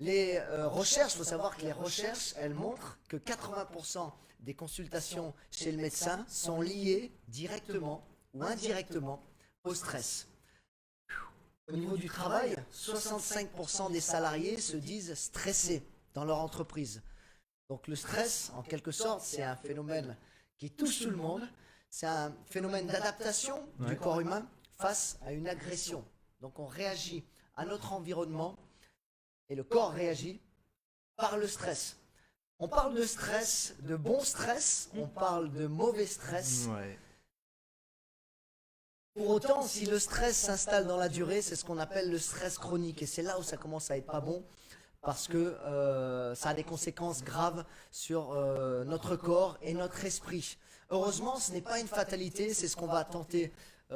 Les recherches, il faut savoir que les recherches, elles montrent que 80% des consultations chez le médecin sont liées directement ou indirectement au stress. Au niveau du travail, 65% des salariés se disent stressés dans leur entreprise. Donc le stress, en quelque sorte, c'est un phénomène qui touche tout le monde. C'est un phénomène d'adaptation du corps humain face à une agression. Donc on réagit à notre environnement et le corps réagit par le stress. On parle de stress, de bon stress, on parle de mauvais stress. Ouais. Pour autant, si le stress s'installe dans la durée, c'est ce qu'on appelle le stress chronique. Et c'est là où ça commence à être pas bon, parce que ça a des conséquences graves sur notre corps et notre esprit. Heureusement, ce n'est pas une fatalité, c'est ce qu'on va tenter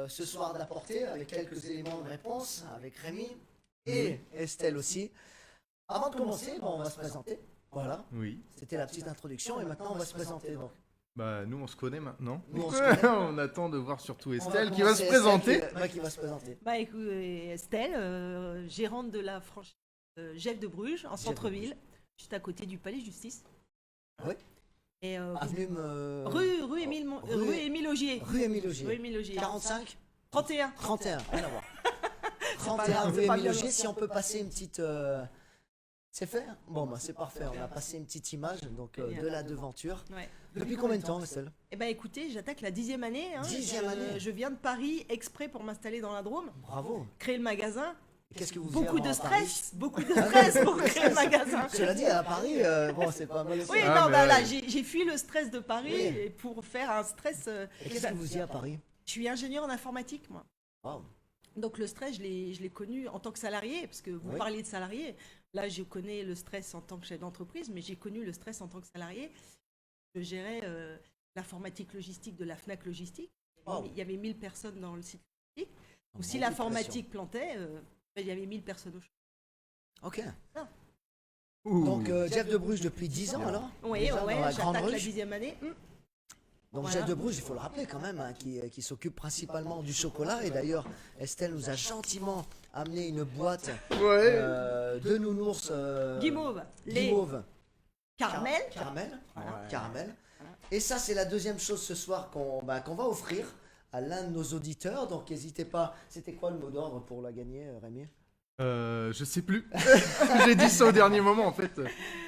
ce soir d'apporter avec quelques éléments de réponse, avec Rémi et Estelle aussi. Avant de commencer, on va se présenter. Voilà, Oui. c'était la petite introduction et maintenant on va se présenter. Donc. Bah, nous, on se connaît maintenant. Nous, on se connaît. On attend de voir surtout On Estelle qui va commencer se Estelle présenter. qui va se présenter. Bah écoute, Estelle, gérante de la franchise Jeff de Bruges, en Jeff de centre-ville, juste à côté du palais de justice. Oui. Et Avenue rue Émile Émile Augier. Rue Émile Augier. Rue Émile Augier. 45 31. 31, rien à voir. pas 31 grave, rue c'est pas Émile bien Augier, loin. si on peut passer une petite... C'est fait? Bon, bah c'est parfait, on a passé une petite image donc, Bien. de la devanture. Ouais. Depuis combien de temps, Estelle? Eh ben écoutez, j'attaque la 10e année. Hein. 10e année. Je viens de Paris exprès pour m'installer dans la Drôme, Bravo. créer le magasin. Et qu'est-ce que vous faisiez Beaucoup avant de à Paris? stress, beaucoup de stress pour créer le magasin. Cela dit, à Paris, bon, c'est pas mal aussi. Oui, Ah, non, mais bah, là, ouais. j'ai fui le stress de Paris Oui. et pour faire un stress. Et qu'est-ce que vous faisiez à Paris? Je suis ingénieur en informatique, moi. Wow. Donc le stress, je l'ai connu en tant que salarié, parce que vous Oui. parliez de salarié. Là, je connais le stress en tant que chef d'entreprise, mais j'ai connu le stress en tant que salarié. Je gérais l'informatique logistique de la FNAC Logistique. Wow. Il y avait 1000 personnes dans le site logistique. Donc, Ou si beaucoup de l'informatique plantait, il y avait 1000 personnes au chômage. Ok. Ouh. Donc, Jeff de Bruges depuis 10 ans alors? Oui, Déjà, dans la Grande j'attaque la Bruges. 10e année. Donc Voilà. Jeff de Bruges, il faut le rappeler quand même, hein, qui s'occupe principalement du chocolat. Et d'ailleurs, Estelle nous a gentiment amené une boîte Ouais. de nounours Guimauve, les guimauve caramel. caramel, Voilà. Ouais. caramel. Voilà. Et ça, c'est la deuxième chose ce soir qu'on va offrir à l'un de nos auditeurs. Donc n'hésitez pas. C'était quoi le mot d'ordre pour la gagner, Rémi? Je sais plus. J'ai dit ça au dernier moment en fait.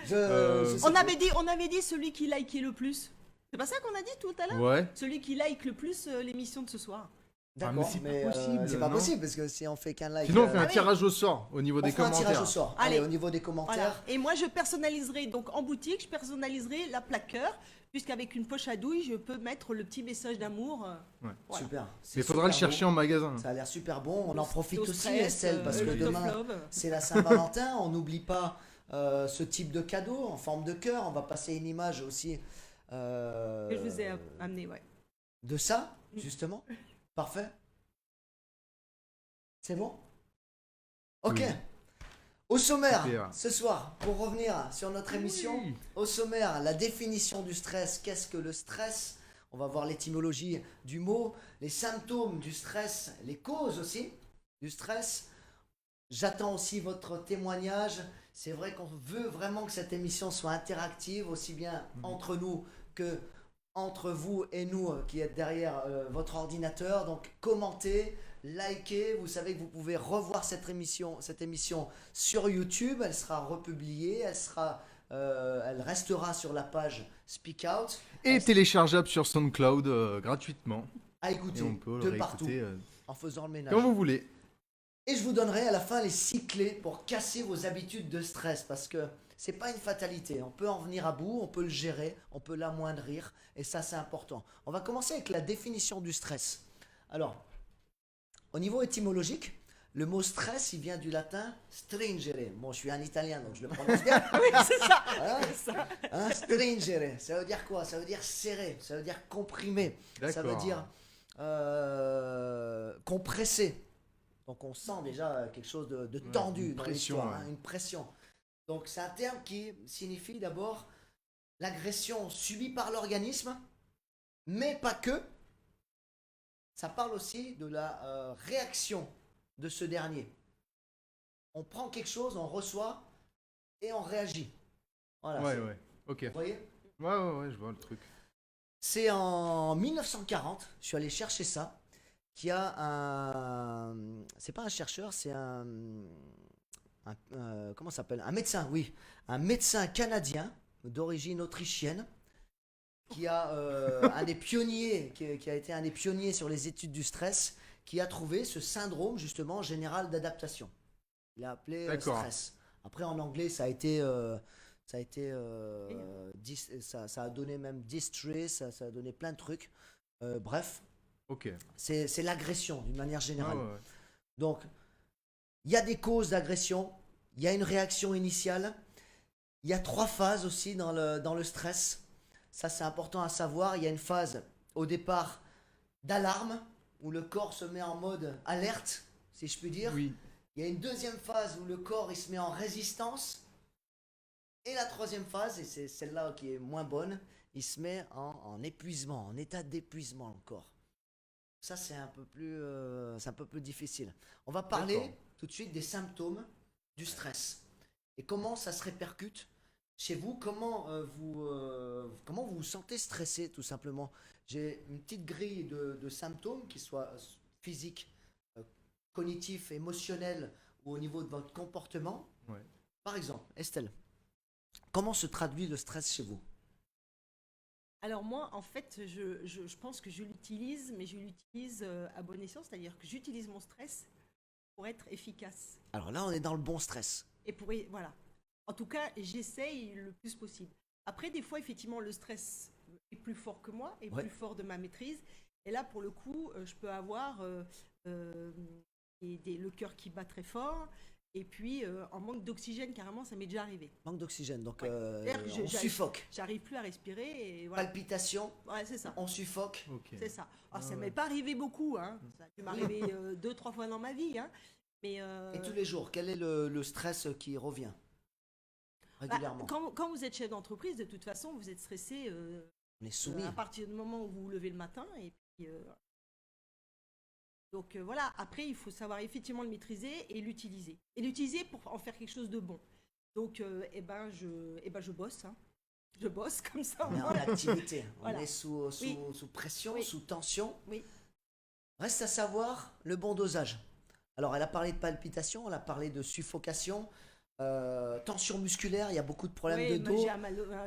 Je sais On plus. avait dit celui qui likait le plus. C'est pas ça qu'on a dit tout à l'heure? Ouais. Celui qui like le plus l'émission de ce soir. D'accord, mais c'est pas possible, c'est pas non possible parce que si on fait qu'un like. Sinon on fait un Ah oui. tirage au sort au niveau on des fera un tirage commentaires. au sort. Allez, Allez. au niveau des Voilà. commentaires. Et moi, je personnaliserai, donc en boutique, je personnaliserai la plaque cœur, puisqu'avec une poche à douille, je peux mettre le petit message d'amour. Ouais. Voilà. Super. C'est Mais faudra le super chercher beau. en magasin. Ça a l'air super bon. On en profite Au aussi, stress, Estelle, parce que le demain, tough love. c'est la Saint-Valentin. On n'oublie pas ce type de cadeau en forme de cœur. On va passer une image aussi Que je vous ai amené, ouais. de ça, justement. Parfait. C'est bon? Ok. Oui. Au sommaire, Super. ce soir, pour revenir sur notre émission, Oui. au sommaire, la définition du stress. Qu'est-ce que le stress? On va voir l'étymologie du mot, les symptômes du stress, les causes aussi du stress. J'attends aussi votre témoignage. C'est vrai qu'on veut vraiment que cette émission soit interactive, aussi bien entre nous que entre vous et nous qui êtes derrière votre ordinateur. Donc commentez, likez. Vous savez que vous pouvez revoir cette émission sur YouTube. Elle sera republiée. Elle restera sur la page Speak Out. Et téléchargeable sur SoundCloud gratuitement. À Et écouter on peut de le partout réécouter en faisant le ménage. quand vous voulez. Et je vous donnerai à la fin les 6 clés pour casser vos habitudes de stress parce que c'est pas une fatalité. On peut en venir à bout, on peut le gérer, on peut l'amoindrir et ça c'est important. On va commencer avec la définition du stress. Alors, au niveau étymologique, le mot stress il vient du latin stringere. Bon, je suis un italien donc je le prononce bien. Oui, c'est ça. Voilà. C'est ça. Hein, stringere, ça veut dire quoi? Ça veut dire serrer, ça veut dire comprimer, ça veut D'accord. dire compresser. Donc on sent déjà quelque chose de tendu une dans pression, l'histoire, hein, ouais. une pression. Donc c'est un terme qui signifie d'abord l'agression subie par l'organisme, mais pas que. Ça parle aussi de la réaction de ce dernier. On prend quelque chose, on reçoit, et on réagit. Voilà. Ouais, ouais. Ok. Vous voyez? Ouais, je vois le truc. C'est en 1940, je suis allé chercher ça, qu'il y a un... C'est pas un chercheur, c'est comment ça s'appelle? Un médecin, oui. Un médecin canadien d'origine autrichienne qui a un des pionniers, qui a été un des pionniers sur les études du stress, qui a trouvé ce syndrome justement général d'adaptation. Il a appelé D'accord. stress. Après en anglais ça a donné même distress, ça a donné plein de trucs. Bref, Ok. c'est l'agression d'une manière Ouais, générale. ouais. Donc il y a des causes d'agression, il y a une réaction initiale, il y a 3 phases aussi dans le stress. Ça, c'est important à savoir. Il y a une phase au départ d'alarme, où le corps se met en mode alerte, si je puis dire. Oui. Il y a une deuxième phase où le corps il se met en résistance. Et la troisième phase, et c'est celle-là qui est moins bonne, il se met en épuisement, en état d'épuisement le corps. Ça, c'est un peu plus difficile. On va parler D'accord. tout de suite des symptômes du stress. Et comment ça se répercute chez vous, comment vous vous sentez stressé, tout simplement. J'ai une petite grille de symptômes, qui soient physiques, euh, cognitifs, émotionnels ou au niveau de votre comportement. Ouais. Par exemple, Estelle, comment se traduit le stress chez vous? Alors moi, en fait, je pense que je l'utilise, mais je l'utilise à bon escient, c'est-à-dire que j'utilise mon stress pour être efficace. Alors là, on est dans le bon stress. Et voilà. En tout cas, j'essaye le plus possible. Après, des fois, effectivement, le stress est plus fort que moi, est Ouais. plus fort de ma maîtrise. Et là, pour le coup, je peux avoir euh, le cœur qui bat très fort. Et puis, en manque d'oxygène, carrément, ça m'est déjà arrivé. Manque d'oxygène, donc Ouais. D'ailleurs, on suffoque. J'arrive plus à respirer. Et voilà. Palpitation, Ouais, c'est ça. on suffoque. Ok. C'est ça. Alors, ça Ouais. m'est pas arrivé beaucoup. Hein. Ça a dû m'arriver 2-3 fois dans ma vie. Hein. Mais, Et tous les jours, quel est le stress qui revient bah, régulièrement? quand vous êtes chef d'entreprise, de toute façon, vous êtes stressé On est soumis. à partir du moment où vous vous levez le matin. Et puis, donc voilà, après, il faut savoir effectivement le maîtriser et l'utiliser. Et l'utiliser pour en faire quelque chose de bon. Donc, je bosse. Hein. Je bosse comme ça. On est en Voilà. activité, on Voilà. est sous Oui. pression, Oui. sous tension. Oui. Reste à savoir le bon dosage. Alors, elle a parlé de palpitation, elle a parlé de suffocation, tension musculaire, il y a beaucoup de problèmes Oui, de moi, dos.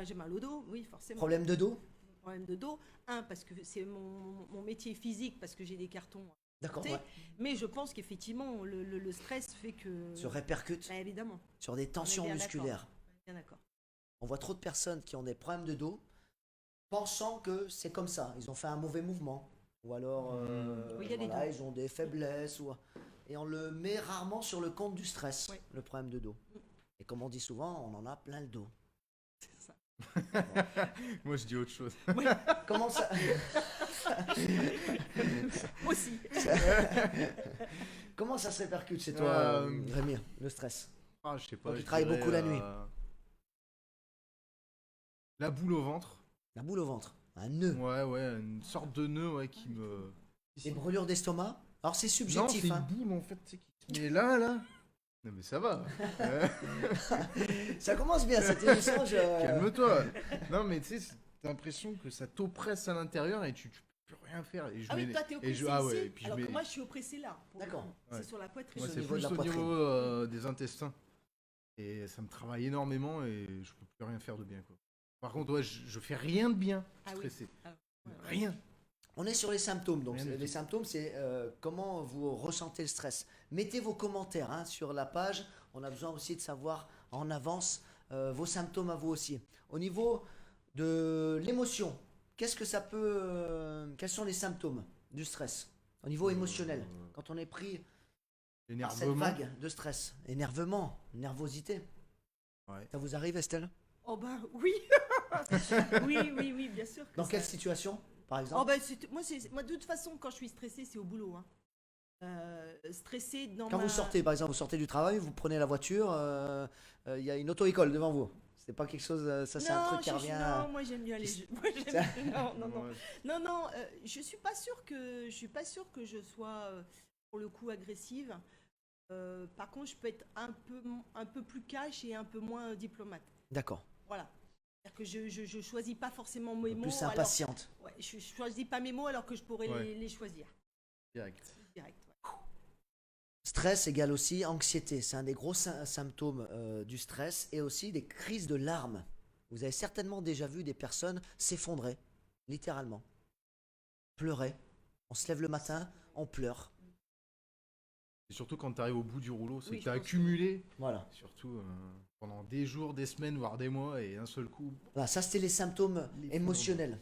j'ai mal au dos, oui, forcément. Problème de dos? Problème de dos. Parce que c'est mon métier physique, parce que j'ai des cartons. D'accord, Tu sais, ouais. Mais je pense qu'effectivement, le stress fait que. Se répercute Bah, évidemment, sur des tensions bien musculaires. bien d'accord. On voit trop de personnes qui ont des problèmes de dos, pensant que c'est comme ça. Ils ont fait un mauvais mouvement. Ou alors, Oui, il y a des voilà, dos. ils ont des faiblesses. Et on le met rarement sur le compte du stress, Oui. le problème de dos. Et comme on dit souvent, on en a plein le dos. C'est ça. Moi, je dis autre chose. Comment ça Aussi. Comment ça se répercute chez toi, Rémi, le stress? Ah, je sais pas. Toi qui je travailles dirais, beaucoup la nuit. La boule au ventre. La boule au ventre, un nœud, Ouais, une sorte de nœud, ouais, qui me. des brûlures d'estomac. Alors c'est Non, subjectif, c'est hein. une boule en fait, tu sais, qui se met là. Non, mais ça va. Ça commence bien cette émission. Calme-toi. Non, mais tu sais, t'as l'impression que ça t'oppresse à l'intérieur et tu peux plus rien faire. Et je Ah oui, mets- toi, t'es et oppressé je- ah ouais, ici, et puis je alors mets- que moi, je suis oppressé là. pour le D'accord. coup. Ouais. C'est sur la poitrine. Moi, au c'est niveau de plus la au poitrine. niveau des intestins. Et ça me travaille énormément et je peux plus rien faire de bien, quoi. Par contre, ouais, je fais rien de bien Ah oui. stressé. Ah, ouais, ouais. Rien. On est sur les symptômes. Donc Rien du les tout. symptômes, c'est comment vous ressentez le stress. Mettez vos commentaires hein, sur la page. On a besoin aussi de savoir en avance vos symptômes à vous aussi. Au niveau de l'émotion, qu'est-ce que ça peut quels sont les symptômes du stress au niveau émotionnel quand on est pris par cette L'énervement. vague de stress, énervement, nervosité? Ouais. Ça vous arrive, Estelle? Oh bah oui. oui, bien sûr. que Dans ça- quelle situation, par Oh exemple? bah moi, de toute façon, quand je suis stressée, c'est au boulot. Hein. Stressée dans Quand ma... vous sortez, par exemple, vous sortez du travail, vous prenez la voiture, il y a une auto-école devant vous. C'est pas quelque chose, ça c'est un Non, truc qui revient. non, moi j'aime bien les jeux. Moi, non. Ouais. Non, je suis pas sûre que je sois pour le coup agressive. Par contre, je peux être un peu plus cash et un peu moins diplomate. D'accord. Voilà. C'est-à-dire que je choisis pas forcément mes mots. Plus impatiente. Ouais, je choisis pas mes mots alors que je pourrais Ouais. les choisir. Direct. Direct. Ouais. Stress égale aussi anxiété. C'est un des gros symptômes du stress et aussi des crises de larmes. Vous avez certainement déjà vu des personnes s'effondrer, littéralement. Pleurer. On se lève le matin, on pleure. Et surtout quand tu arrives au bout du rouleau, c'est Oui, que je tu as pense que- accumulé, Voilà. surtout pendant des jours, des semaines, voire des mois, et d'un seul coup, Voilà, ça c'était les symptômes Les émotionnels.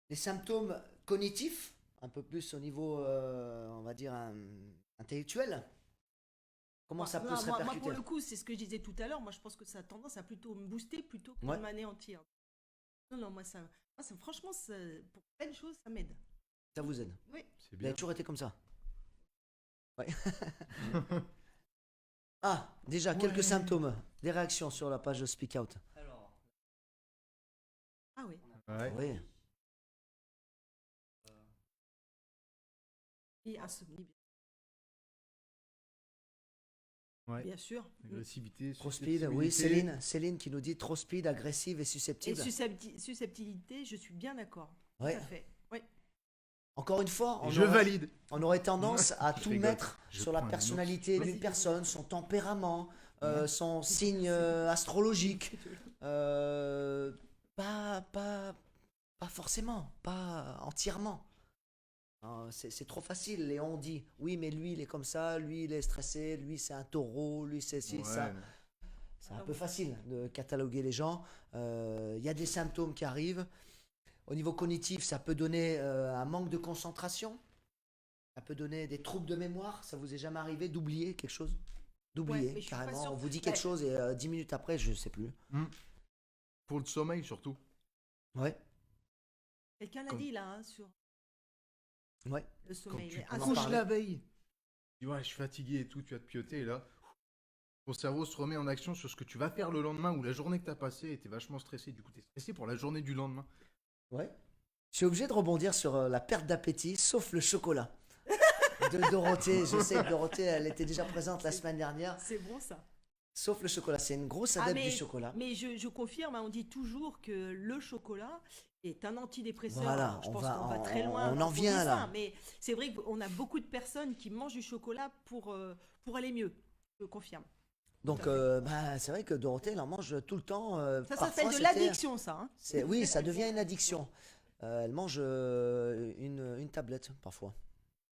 Les symptômes cognitifs, un peu plus au niveau, on va dire, intellectuel. Comment ça peut Non, se moi, répercuter? pour le coup, c'est ce que je disais tout à l'heure. Moi, je pense que ça a tendance à plutôt me booster plutôt que Ouais. de m'anéantir. Non, franchement, pour plein de choses, ça m'aide. Ça vous aide. Oui. c'est Vous bien. avez toujours été comme ça. Ouais. Ah, déjà, quelques Ouais. symptômes, des réactions sur la page de Speak Out. Alors, Ah oui. Ouais. Oui. Et insomnie, Ouais. bien sûr. Agressivité, Trop speed, oui, susceptibilité. Céline qui nous dit trop speed, agressive et Et susceptible. susceptibilité, je suis bien d'accord. Ouais. Tout à fait. Oui. Encore une fois, Je valide. on aurait tendance à Je tout rigole. mettre Je sur la prends un personnalité autre. d'une personne, son tempérament, son signe astrologique. Pas forcément, pas entièrement. C'est trop facile. Et on dit, oui, mais lui, il est comme ça, lui, il est stressé, lui, c'est un taureau, lui, c'est ci, Ouais. ça. C'est un peu facile de cataloguer les gens. Il y a des symptômes qui arrivent. Au niveau cognitif, ça peut donner un manque de concentration. Ça peut donner des troubles de mémoire. Ça vous est jamais arrivé d'oublier quelque chose? D'oublier, Ouais, mais je suis pas carrément. sûre. On vous dit quelque Ouais. chose et 10 minutes après, je sais plus. Pour le sommeil, surtout. Ouais, Quelqu'un l'a Comme- dit là, hein, sur ouais. le Quand sommeil. tu Les en couches parlait. la veille, tu dis ouais, je suis fatigué et tout, tu vas te pioter et là, ton cerveau se remet en action sur ce que tu vas faire le lendemain ou la journée que tu as passée et tu es vachement stressé. Du coup, tu es stressé pour la journée du lendemain. Ouais. Je suis obligé de rebondir sur la perte d'appétit, sauf le chocolat. De Dorothée. Je sais que Dorothée, elle était déjà présente la semaine dernière. C'est bon ça. Sauf le chocolat. C'est une grosse adepte du chocolat. Mais je confirme, hein, on dit toujours que le chocolat est un antidépresseur. Voilà, Alors, je on pense va- qu'on va on- très loin. on en quand dit vient, ça, là. Mais c'est vrai qu'on a beaucoup de personnes qui mangent du chocolat pour aller mieux. Je confirme. Donc, Tout à c'est vrai que Dorothée, elle en mange tout le temps. Ça Parfois, s'appelle de c'était- l'addiction, ça. Hein. Oui, ça devient une addiction. Elle mange une tablette, parfois.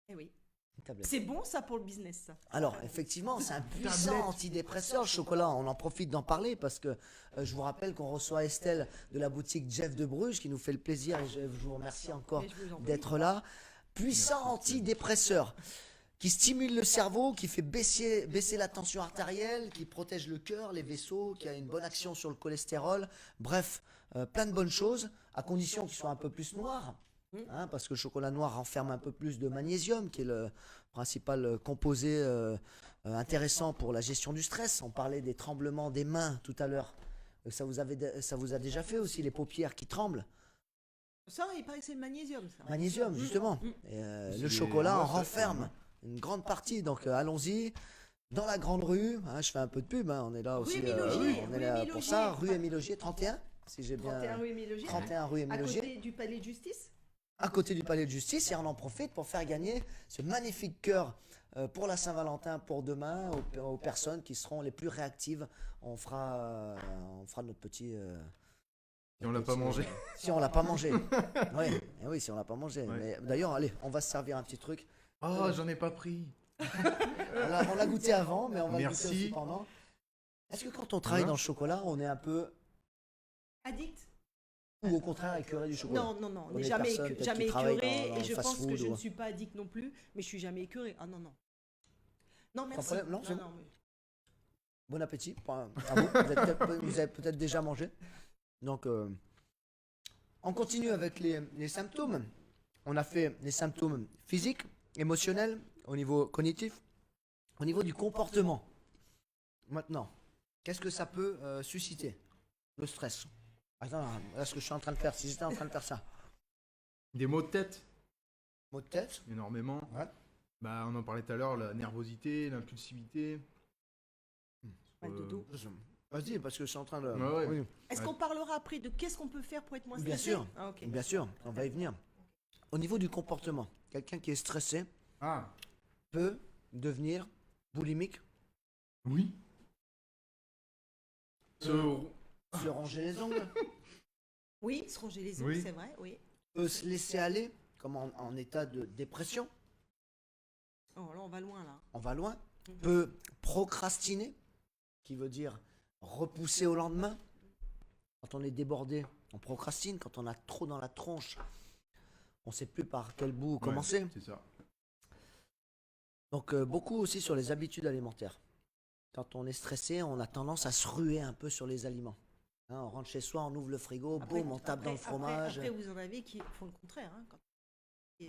Eh oui. Une tablette. C'est bon ça pour le business. Ça. Alors, effectivement, c'est un puissant antidépresseur, le chocolat. On en profite d'en parler parce que je vous rappelle qu'on reçoit Estelle de la boutique Jeff de Bruges qui nous fait le plaisir et je vous remercie encore Mais je vous en prie. d'être là. Puissant antidépresseur qui stimule le cerveau, qui fait baisser la tension artérielle, qui protège le cœur, les vaisseaux, qui a une bonne action sur le cholestérol. Bref, plein de bonnes choses, à condition qu'il soit un peu plus noir. Hein, parce que le chocolat noir renferme un peu plus de magnésium, qui est le principal composé intéressant pour la gestion du stress. On parlait des tremblements des mains tout à l'heure. Ça vous a déjà fait aussi, les paupières qui tremblent? Ça, il paraît que c'est le magnésium. Ça. Magnésium, justement. Et, le chocolat en renferme une grande partie. Donc allons-y. Dans la grande rue, hein, je fais un peu de pub, hein, on est là aussi. Émile Augier, on est rue là Émile pour Augier. ça. Rue Émile Augier, 31, si j'ai bien. 31 rue Émile Augier. 31 rue À Émile Augier. côté du palais de justice. À côté du palais de justice, et on en profite pour faire gagner ce magnifique cœur pour la Saint-Valentin pour demain aux personnes qui seront les plus réactives. On fera notre petit. Et on l'a pas mangé. Si on l'a pas mangé. Oui, eh oui, si on l'a pas mangé. Ouais. Mais d'ailleurs, allez, on va se servir un petit truc. Oh, j'en ai pas pris. On l'a goûté avant, mais on va le Merci. goûter aussi pendant. Est-ce que quand on travaille Voilà. dans le chocolat, on est un peu Addict. ou au contraire écœuré du chocolat? Non, on Pour n'est les jamais, personnes peut-être jamais qui travaillent écœuré dans et le je pense fast-food que je ou- ne suis pas addict non plus, mais je suis jamais écœuré. Ah non. Non, merci. problème, non, c'est bon. mais- Bon appétit. Enfin, à vous. Vous avez peut-être déjà mangé. Donc, on continue avec les symptômes. On a fait les symptômes physiques, émotionnels, au niveau cognitif, au niveau du comportement. Maintenant, qu'est-ce que ça peut susciter? Le stress. Attends, là, ce que je suis en train de faire, si j'étais en train de faire ça. Des maux de tête, Maux de tête, énormément. ouais. Bah, on en parlait tout à l'heure, la nervosité, l'impulsivité. Mal de dos. Vas-y, parce que je suis en train de. Ouais, ouais. Oui. Est-ce qu'on parlera après de qu'est-ce qu'on peut faire pour être moins Bien stressé? sûr. Ah, ok. Bien sûr, on va y venir. Au niveau du comportement, quelqu'un qui est stressé Ah, peut devenir boulimique, oui. Se- se ronger les ongles, Oui, se ronger les ongles, Oui. c'est vrai, oui. peut se laisser aller, comme en état de dépression, Oh, là, on va loin, là. on va loin, Mhm. peut procrastiner, qui veut dire repousser au lendemain. Quand on est débordé, on procrastine. Quand on a trop dans la tronche, on ne sait plus par quel bout Ouais, commencer. c'est ça. Donc beaucoup aussi sur les habitudes alimentaires. Quand on est stressé, on a tendance à se ruer un peu sur les aliments. Hein, on rentre chez soi, on ouvre le frigo, boum, on tape dans le fromage. Après, vous en avez qui font le contraire. Hein,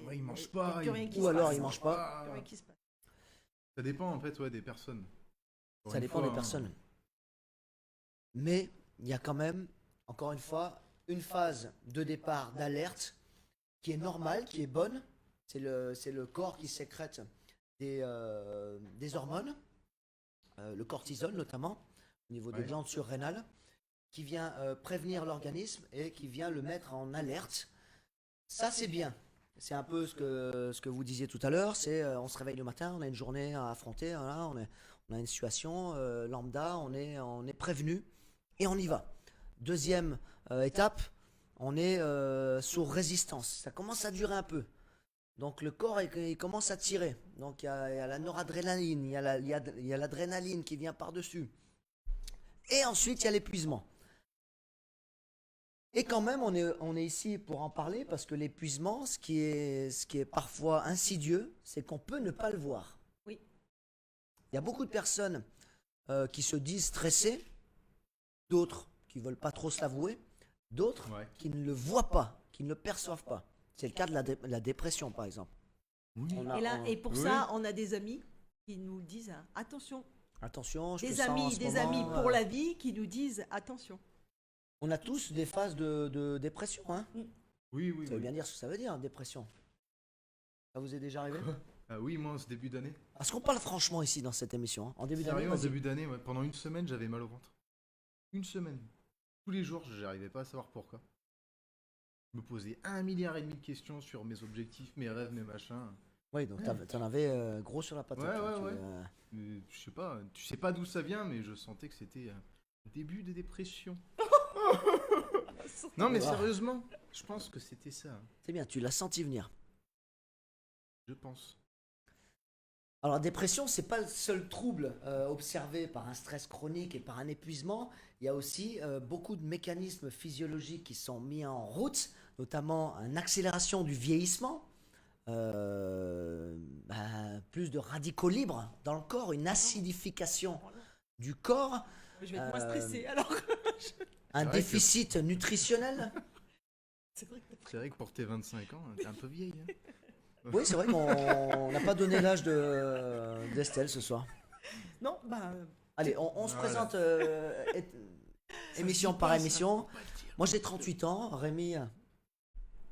Ouais, ils mangent y a pas, plus rien qui Ou se alors passe. ils mangent pas. Plus rien qui se passe. Ça dépend en fait, ouais, des personnes. Encore Ça une dépend fois, des personnes. Mais il y a quand même, encore une fois, une phase de départ d'alerte qui est normale, qui est bonne. C'est le corps qui sécrète des hormones, le cortisol notamment, au niveau des Ouais. glandes surrénales, qui vient prévenir l'organisme et qui vient le mettre en alerte. Ça, c'est bien. C'est un peu ce que vous disiez tout à l'heure, c'est on se réveille le matin, on a une journée à affronter, voilà, on a une situation lambda, on est prévenu et on y va. Deuxième étape, on est sous résistance. Ça commence à durer un peu. Donc le corps il commence à tirer. Donc il y a la noradrénaline, il y a l'adrénaline qui vient par-dessus. Et ensuite il y a l'épuisement. Et quand même, on est ici pour en parler parce que l'épuisement, ce qui est parfois insidieux, c'est qu'on peut ne pas le voir. Oui. Il y a beaucoup de personnes qui se disent stressées, d'autres qui veulent pas trop se l'avouer, d'autres Ouais. qui ne le voient pas, qui ne le perçoivent pas. C'est le cas de la dépression, par exemple. Oui. On a- Et là, on- et pour Oui. ça, on a des amis qui nous disent attention. Attention, je Des fais ça en amis, ce des moment, amis pour la vie qui nous disent attention. On a tous des phases de dépression, hein. Oui, oui, Ça veut oui. bien dire ce que ça veut dire, dépression. Ça vous est déjà arrivé? Ah oui, moi, en ce début d'année. Parce qu'on parle franchement ici dans cette émission. Hein. En début d'année, Sérieux, en vas-y. début d'année, ouais, pendant une semaine, j'avais mal au ventre. Une semaine. Tous les jours, j'arrivais pas à savoir pourquoi. Je me posais 1,5 milliard de questions sur mes objectifs, mes rêves, mes machins. Oui, donc t'en avais gros sur la patate. Ouais, hein, ouais, ouais. Mais tu sais pas d'où ça vient, mais je sentais que c'était un début de dépression. Non, mais Ah. sérieusement, je pense que c'était ça. Hein. C'est bien, tu l'as senti venir. Je pense. Alors, dépression, c'est pas le seul trouble observé par un stress chronique et par un épuisement. Il y a aussi beaucoup de mécanismes physiologiques qui sont mis en route, notamment une accélération du vieillissement, plus de radicaux libres dans le corps, une acidification du corps, Je vais être moins stressée alors. un vrai que- déficit nutritionnel. C'est vrai que C'est vrai que pour tes 25 ans, t'es un peu vieille. Hein. Oui, c'est vrai qu'on n'a pas donné l'âge d'Estelle ce soir. non, Allez, on se Voilà. présente émission par émission. Moi j'ai 38 ans, Rémi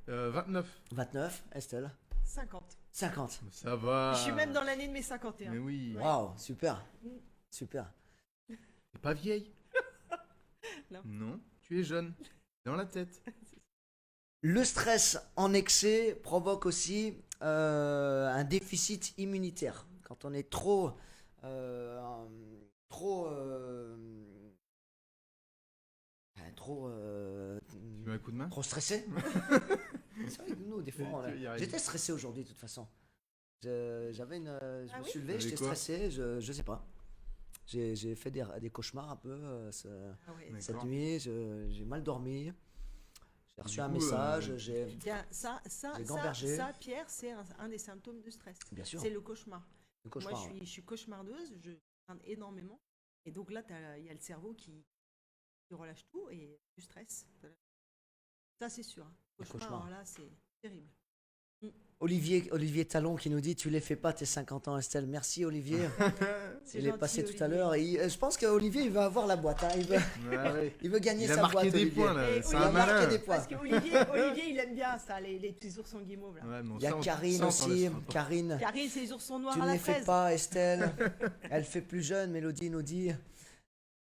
29. 29, Estelle 50. 50. Ça va. Je suis même dans l'année de mes 51. Mais oui. Waouh, super. Super. T'es pas vieille. Non. Non, tu es jeune. Dans la tête. Le stress en excès provoque aussi un déficit immunitaire. Quand on est trop Tu veux un coup de main trop stressé. C'est vrai que nous, des fois, Tu vas y arriver. j'étais stressé aujourd'hui de toute façon. Je me Ah oui suis levé, T'avais j'étais quoi stressé, je sais pas. J'ai fait des cauchemars un peu Ah ouais. D'accord. cette nuit, j'ai mal dormi. J'ai reçu Du un coup, message, j'ai Bien, J'ai gambergé. ça, Pierre, c'est un des symptômes de stress. bien sûr C'est le cauchemar. le Moi, cauchemar. je suis cauchemardeuse, je crains énormément. Et donc là, il y a le cerveau qui relâche tout et du stress. Ça, c'est sûr. Hein. Le Cauchemar, cauchemar. alors là, c'est terrible. Olivier Talon qui nous dit tu les fais pas tes 50 ans Estelle. Merci Olivier. C'est Il est gentil, passé tout à Olivier. l'heure. Et je pense qu'Olivier il va avoir la boîte. Hein. Il veut gagner Il a sa marqué boîte. des Olivier. points là, Et c'est Il un a marqué malin. des points. Parce qu'Olivier, il aime bien ça, les petits oursons guimauves. Là. Ouais, mais Il y a ça, on- Karine ça, on s'en aussi. laissera pas. Karine, Karine, c'est les oursons noirs tu à ne la les fais fraise. pas Estelle. Elle fait plus jeune. Mélodie nous dit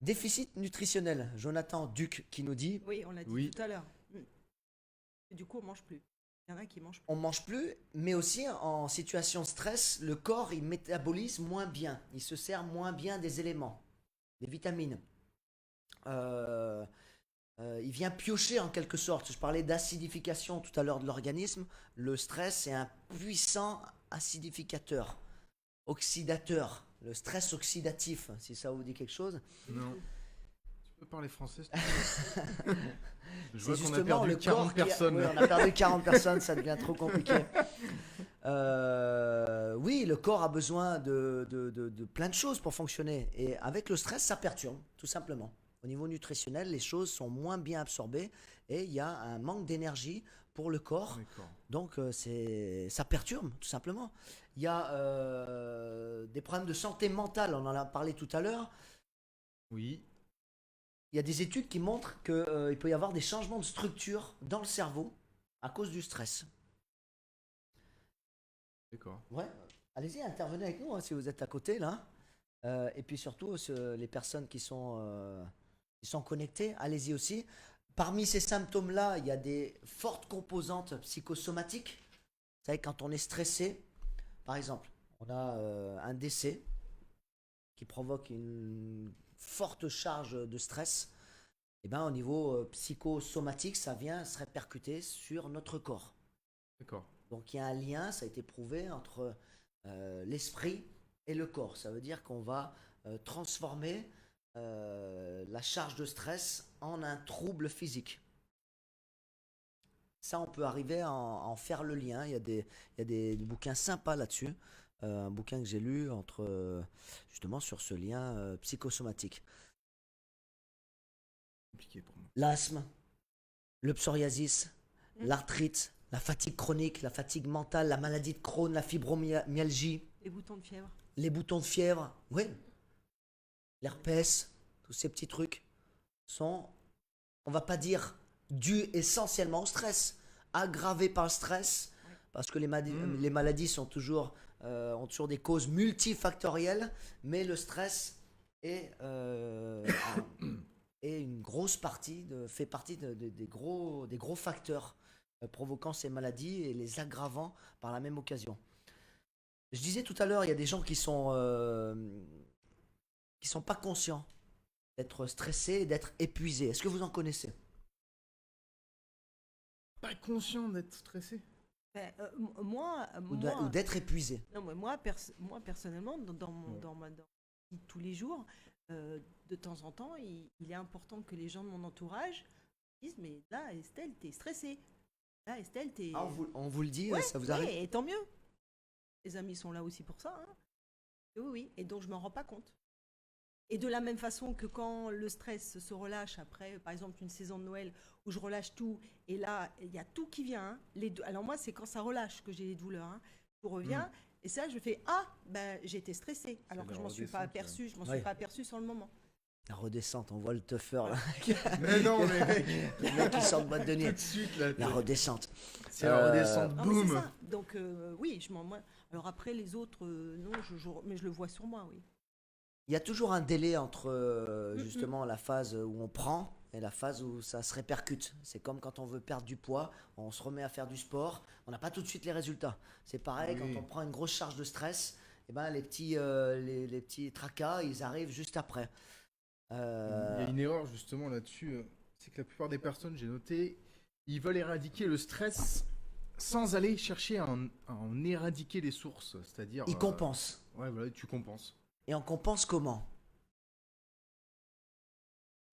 déficit nutritionnel. Jonathan Duc qui nous dit Oui, on l'a dit Oui. tout à l'heure. Et du coup, on mange plus. Il y en a qui mangent plus. on mange plus, mais aussi en situation de stress, le corps il métabolise moins bien, il se sert moins bien des éléments, des vitamines. Il vient piocher en quelque sorte. Je parlais d'acidification tout à l'heure de l'organisme. Le stress est un puissant acidificateur, oxydateur. Le stress oxydatif, si ça vous dit quelque chose. Non. Tu peux parler français s'il te plaît. Je C'est vois qu'on a justement perdu le 40 corps personnes. Oui, on a perdu 40 personnes, ça devient trop compliqué. Oui, le corps a besoin de plein de choses pour fonctionner. Et avec le stress, ça perturbe, tout simplement. Au niveau nutritionnel, les choses sont moins bien absorbées et il y a un manque d'énergie pour le corps. D'accord. Donc ça perturbe, tout simplement. Il y a des problèmes de santé mentale, on en a parlé tout à l'heure. Oui. Il y a des études qui montrent qu'il peut y avoir des changements de structure dans le cerveau à cause du stress. D'accord. Ouais, allez-y, intervenez avec nous hein, si vous êtes à côté là. Et puis surtout, les personnes qui sont connectées, allez-y aussi. Parmi ces symptômes-là, il y a des fortes composantes psychosomatiques. Vous savez, quand on est stressé, par exemple, on a un décès qui provoque une forte charge de stress. Et ben, au niveau psychosomatique, ça vient se répercuter sur notre corps. D'accord. Donc il y a un lien, ça a été prouvé, entre l'esprit et le corps. Ça veut dire qu'on va transformer la charge de stress en un trouble physique. Ça, on peut arriver à en faire le lien. Il y a des bouquins sympas là-dessus. Un bouquin que j'ai lu justement sur ce lien psychosomatique. Compliqué pour moi. L'asthme, le psoriasis, l'arthrite, la fatigue chronique, la fatigue mentale, la maladie de Crohn, la fibromyalgie, Les boutons de fièvre. les boutons de fièvre, oui, l'herpès, tous ces petits trucs sont, on va pas dire dus essentiellement au stress, aggravés par le stress, parce que les maladies sont ont toujours des causes multifactorielles, mais le stress est une grosse partie, fait partie des gros facteurs provoquant ces maladies et les aggravant par la même occasion. Je disais tout à l'heure, il y a des gens qui sont pas conscients d'être stressés et d'être épuisés. Est-ce que vous en connaissez? Pas conscient d'être stressé. Ben, moi, Ou d'être épuisé? non, mais moi personnellement, dans ma vie de tous les jours, de temps en temps, il est important que les gens de mon entourage disent mais là, Estelle, t'es stressée. Là, Estelle, t'es. Ah, on vous le dit, Ouais, ça vous arrive? ouais, et tant mieux. Les amis sont là aussi pour ça. Hein. Et oui. Et donc, je m'en rends pas compte. Et de la même façon que quand le stress se relâche après, par exemple, une saison de Noël où je relâche tout, et là, il y a tout qui vient. Hein. Alors moi, c'est quand ça relâche que j'ai les douleurs. Hein. Je reviens, et ça, je fais ah, ben j'étais stressée, alors que la je m'en suis pas redescente, aperçue. Je m'en Ouais. suis pas aperçue sur le moment. La redescente, on voit le tougher là. Mais non, mais mec, Le mec qui sort de boîte de nuit. tout de suite là. La redescente. C'est la redescente, Non, mais c'est boum. ça. Donc oui, moi. Alors après les autres, non, mais je le vois sur moi, oui. Il y a toujours un délai entre justement la phase où on prend et la phase où ça se répercute. C'est comme quand on veut perdre du poids, on se remet à faire du sport, on n'a pas tout de suite les résultats. C'est pareil Oui. quand on prend une grosse charge de stress, et ben les petits tracas, ils arrivent juste après. Il y a une erreur justement là-dessus, c'est que la plupart des personnes, j'ai noté, ils veulent éradiquer le stress sans aller chercher à en éradiquer les sources, c'est-à-dire... Ils compensent. Ouais, voilà, tu compenses. Et on compense comment?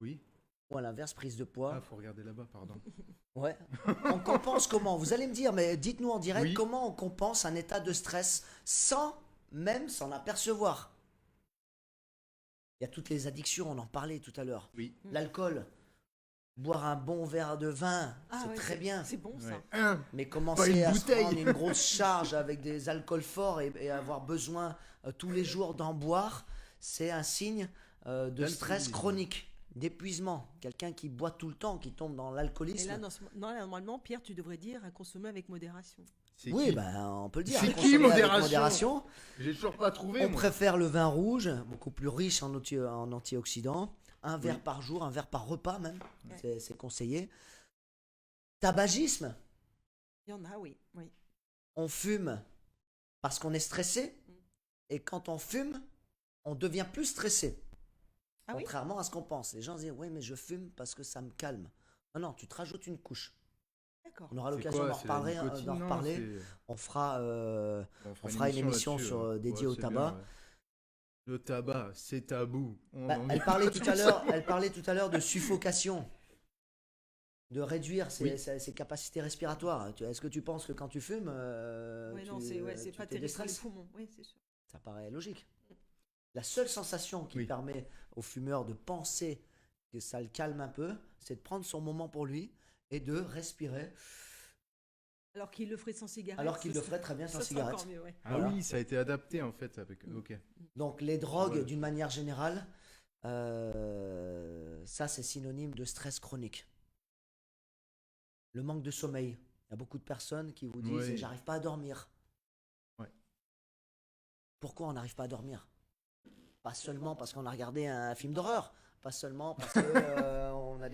Oui. Ou à l'inverse, prise de poids. Ah, faut regarder là-bas, pardon. Ouais. On compense comment? Vous allez me dire, mais dites-nous en direct Oui. comment on compense un état de stress sans même s'en apercevoir. Il y a toutes les addictions, on en parlait tout à l'heure. Oui. L'alcool. Boire un bon verre de vin, Ah c'est ouais, très bien. C'est bon ça. Ouais. Un. Mais Pas commencer une à se bouteille. prendre une grosse charge avec des alcools forts et avoir besoin tous les jours d'en boire, c'est un signe de stress D'alcoolisme. chronique, d'épuisement. Quelqu'un qui boit tout le temps, qui tombe dans Et l'alcoolisme. là, normalement, Pierre, tu devrais dire à consommer avec modération. C'est Oui, qui ben, on peut le dire. C'est à qui, consommer avec modération modération. J'ai toujours pas trouvé. On moi. préfère le vin rouge, beaucoup plus riche en antioxydants. Un verre par jour, un verre par repas même, Ouais. c'est conseillé. Tabagisme, Il y en a, oui. on fume parce qu'on est stressé. Et quand on fume, on devient plus stressé. Ah oui. Contrairement à ce qu'on pense. Les gens disent, oui, mais je fume parce que ça me calme. Non, non, tu te rajoutes une couche. D'accord. On aura C'est l'occasion quoi, d'en c'est la reparler. nicotine, d'en non, reparler. c'est- On fera On fera une émission là-dessus, sur, dédiée au c'est tabac. bien, ouais. Le tabac, c'est tabou. Bah, elle parlait tout à l'heure de suffocation, de réduire Oui. ses capacités respiratoires. Est-ce que tu penses que quand tu fumes, Oui, tu, non, c'est tu pas te terrible pour les déstresses? poumons. Oui, c'est sûr. Ça paraît logique. La seule sensation qui Oui. permet au fumeur de penser que ça le calme un peu, c'est de prendre son moment pour lui et de respirer, Alors qu'il le ferait sans cigarette. alors qu'il ce le serait- ferait très bien sans ça serait cigarette. encore mieux, ouais. Ah Voilà. oui, ça a été adapté en fait avec. Ok. Donc les drogues, Ouais. d'une manière générale, ça c'est synonyme de stress chronique. Le manque de sommeil. Il y a beaucoup de personnes qui vous disent Oui. j'arrive pas à dormir. Ouais. Pourquoi on n'arrive pas à dormir? Pas seulement parce qu'on a regardé un film d'horreur, pas seulement parce que on a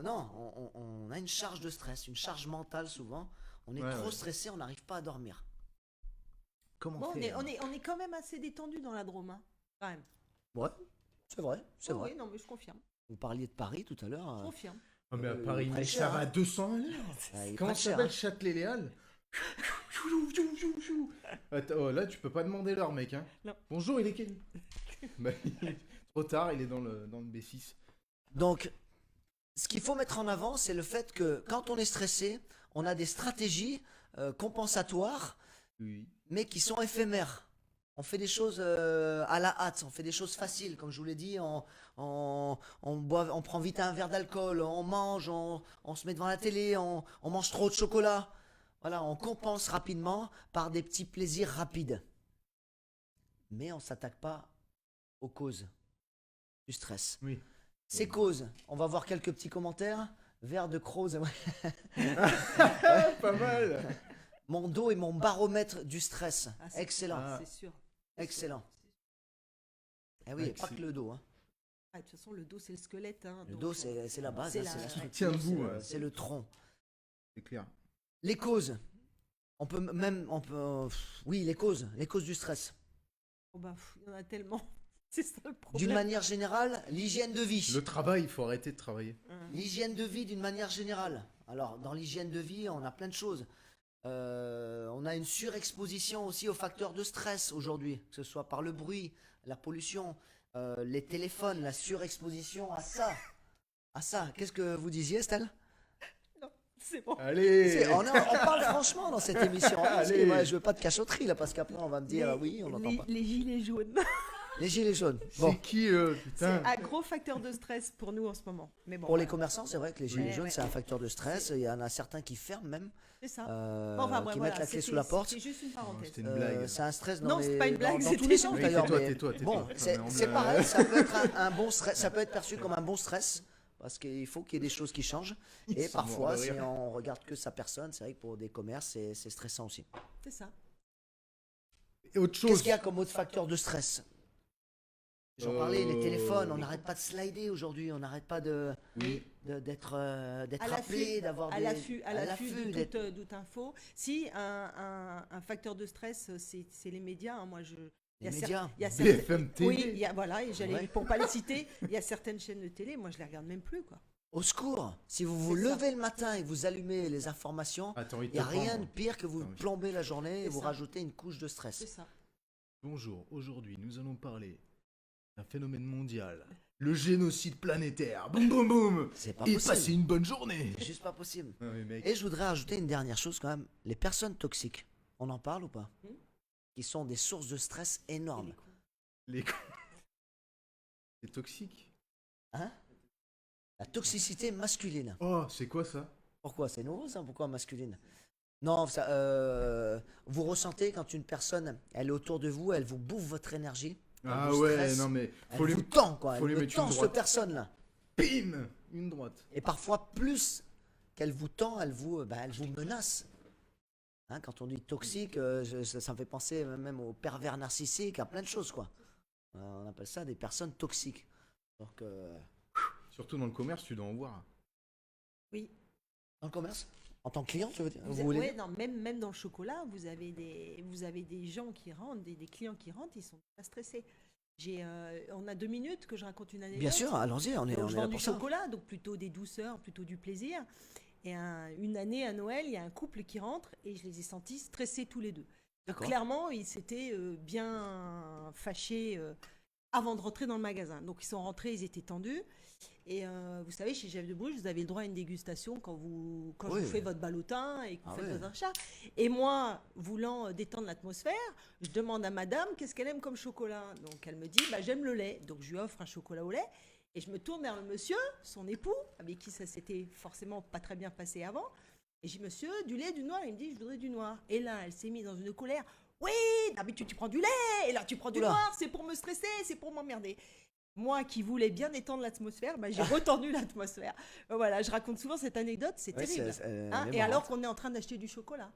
non, on a une charge de stress, une charge mentale souvent. On est Ouais, trop ouais. stressé, on n'arrive pas à dormir. Comment Bon, faire? on est quand même assez détendu dans la Drôme, hein, quand même. Ouais, c'est vrai, c'est Oh vrai. Oui, non, mais je confirme. Vous parliez de Paris tout à Je l'heure. confirme. Ah, mais à Il Paris, prend mais cher, ça va hein. à 200 à l'heure. Il Comment prend ça cher, s'appelle hein. Châtelet-Léal? Attends, oh, là, tu peux pas demander l'heure, mec. Hein. Non. Bonjour, il est quel? Bah, trop tard, il est dans le B6. Donc, ce qu'il faut mettre en avant, c'est le fait que quand on est stressé, on a des stratégies compensatoires, Oui. mais qui sont éphémères. On fait des choses à la hâte, on fait des choses faciles, comme je vous l'ai dit, on prend vite un verre d'alcool, on mange, on se met devant la télé, on mange trop de chocolat. Voilà, on compense rapidement par des petits plaisirs rapides. Mais on ne s'attaque pas aux causes du stress. Oui. Ces causes, on va voir quelques petits commentaires. Verre de Croze, Pas mal. mon dos est mon baromètre du stress. Ah, c'est- Excellent, Ah. C'est sûr. excellent. Eh oui, pas que le dos. Hein. Ah, de toute façon, le dos, c'est le squelette. Hein, Le donc, dos, c'est la base, c'est hein, la- c'est la structure, Tient debout, c'est ouais. c'est le tronc. C'est clair. Les causes. Oui, les causes du stress. oh, bah, il y en a tellement. C'est ça le D'une problème. manière générale, l'hygiène de vie. Le travail, il faut arrêter de travailler. L'hygiène de vie d'une manière générale. Alors, dans l'hygiène de vie, on a plein de choses. On a une surexposition aussi aux facteurs de stress aujourd'hui, que ce soit par le bruit, la pollution, les téléphones, la surexposition à ça. À ça. Qu'est-ce que vous disiez, Estelle? C'est bon. Allez. On parle franchement dans cette émission. Allez. Ouais, je veux pas de cachotterie là, parce qu'après on va me dire Les- oui, on n'entend les, pas. les gilets jaunes. Les gilets jaunes. C'est Bon, qui, putain? C'est un gros facteur de stress pour nous en ce moment. Mais bon, pour les voilà. commerçants, c'est vrai que les gilets Ouais, jaunes, ouais. c'est un facteur de stress. Il y en a certains qui ferment même, C'est ça. qui Enfin, bref, mettent voilà, la clé sous c'était- la porte. C'est juste une parenthèse. C'était une blague. C'est un stress dans Non, c'est pas une blague, dans tous c'était- les sens Oui, d'ailleurs. tais-toi, mais tais-toi. Bon, Non, c'est mais on c'est me- pareil, ça peut être un bon stress, ça peut être perçu comme un bon stress. Parce qu'il faut qu'il y ait des choses qui changent. Et sont morts parfois, de si rire. on regarde que sa personne, c'est vrai que pour des commerces, c'est stressant aussi. C'est ça. Et autre Qu'est-ce chose. qu'il y a comme autre facteur de stress? J'en parlais, les téléphones, on n'arrête pas de slider aujourd'hui, on n'arrête pas Oui. d'être À appelé, d'avoir à des... l'affût, à l'affût de d'être- toute info. Si un facteur de stress, c'est les médias. Hein, moi, il y a Les cer- médias. il y a certaines- BFM TV. Oui, il y a, voilà, et j'allais Ouais. pour pas les citer, il y a certaines chaînes de télé, moi je les regarde même plus quoi. Au secours, si vous vous C'est ça. levez le matin et vous allumez les informations, Attends, il il n'y a te rien prend. de pire que vous Non, mais- plombez la journée et C'est vous ça. rajoutez une couche de C'est stress. ça. Bonjour, aujourd'hui nous allons parler d'un phénomène mondial, le génocide planétaire. Boum boum boum. C'est pas Et possible. passez une bonne journée. C'est juste pas possible. Non mais mec. Et je voudrais rajouter une dernière chose quand même. Les personnes toxiques, on en parle ou pas? Qui sont des sources de stress Et énormes. les cons. Les cons. C'est toxique. Hein? La toxicité masculine. Oh, c'est quoi ça? Pourquoi? C'est nouveau ça? Pourquoi masculine? Non, vous ressentez quand une personne, elle est autour de vous, elle vous bouffe votre énergie. elle Ah vous ouais, stresse, non mais Elle faut lui vous tend, quoi. faut Elle lui me mettre tend, une cette droite. personne-là. Bim! Une droite. Et parfois, plus qu'elle vous tend, elle vous menace. Hein, quand on dit toxique, ça me fait penser même aux pervers narcissiques, à plein de choses, quoi. On appelle ça des personnes toxiques. Donc, Surtout dans le commerce, tu dois en voir. Oui. dans le commerce, en tant que client, tu veux dire? Vous Vous voulez ouais, dire? non, même dans le chocolat, vous avez des gens qui rentrent, des clients qui rentrent, ils sont pas stressés. On a 2 minutes que je raconte une anecdote. Bien sûr, allons-y, on est Donc, je là vends du pour ça. chocolat, donc plutôt des douceurs, plutôt du plaisir. Et une année à Noël, il y a un couple qui rentre et je les ai sentis stressés tous les deux. D'accord. Clairement, ils s'étaient bien fâchés avant de rentrer dans le magasin. Donc ils sont rentrés, ils étaient tendus. Et vous savez, chez Jeff de Bruges, vous avez le droit à une dégustation quand Oui. vous faites votre ballotin et que vous Ah faites oui. vos achats. Et moi, voulant détendre l'atmosphère, je demande à madame qu'est-ce qu'elle aime comme chocolat. Donc elle me dit, bah, j'aime le lait. Donc je lui offre un chocolat au lait. Et je me tourne vers le monsieur, son époux, avec qui ça s'était forcément pas très bien passé avant. Et je dis, monsieur, du lait, du noir? Il me dit, je voudrais du noir. Et là, elle s'est mise dans une colère. Oui, d'habitude tu prends du lait, et là tu prends du Oula. noir, c'est pour me stresser, c'est pour m'emmerder. Moi qui voulais bien détendre l'atmosphère, bah, j'ai retendu l'atmosphère. Voilà, je raconte souvent cette anecdote, c'est Ouais, terrible. elle Hein, est et marrante. alors qu'on est en train d'acheter du chocolat.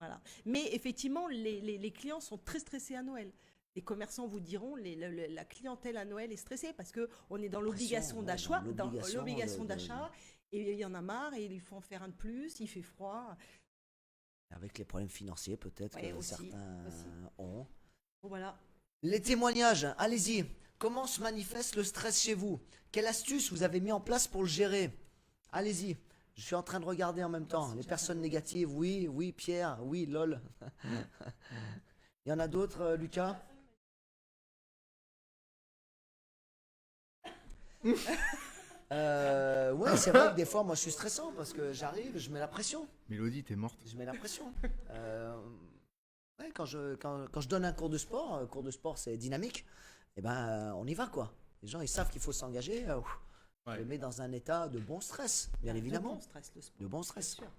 Voilà. Mais effectivement, les clients sont très stressés à Noël. Les commerçants vous diront, la clientèle à Noël est stressée parce qu'on est dans l'obligation ouais, d'achat, dans l'obligation d'achat, et il y en a marre, et il faut en faire un de plus, il fait froid. Avec les problèmes financiers, peut-être Ouais, que aussi, certains aussi. ont. Bon, voilà. Les témoignages, allez-y. Comment se manifeste le stress chez vous? Quelle astuce vous avez mis en place pour le gérer? Allez-y. Je suis en train de regarder en même temps. Les personnes négatives, oui, oui, Pierre, oui, lol. Il y en a d'autres, Lucas? Ouais, c'est vrai que des fois, moi, je suis stressant parce que j'arrive, je mets la pression. Mélodie, t'es morte. Je mets la pression. Ouais, quand je donne un cours de sport, c'est dynamique, et ben, on y va, quoi. Les gens, ils savent qu'il faut s'engager. Je Ouais. les mets dans un état de bon stress, bien évidemment. De bon stress, le sport. De bon Bien stress. sûr.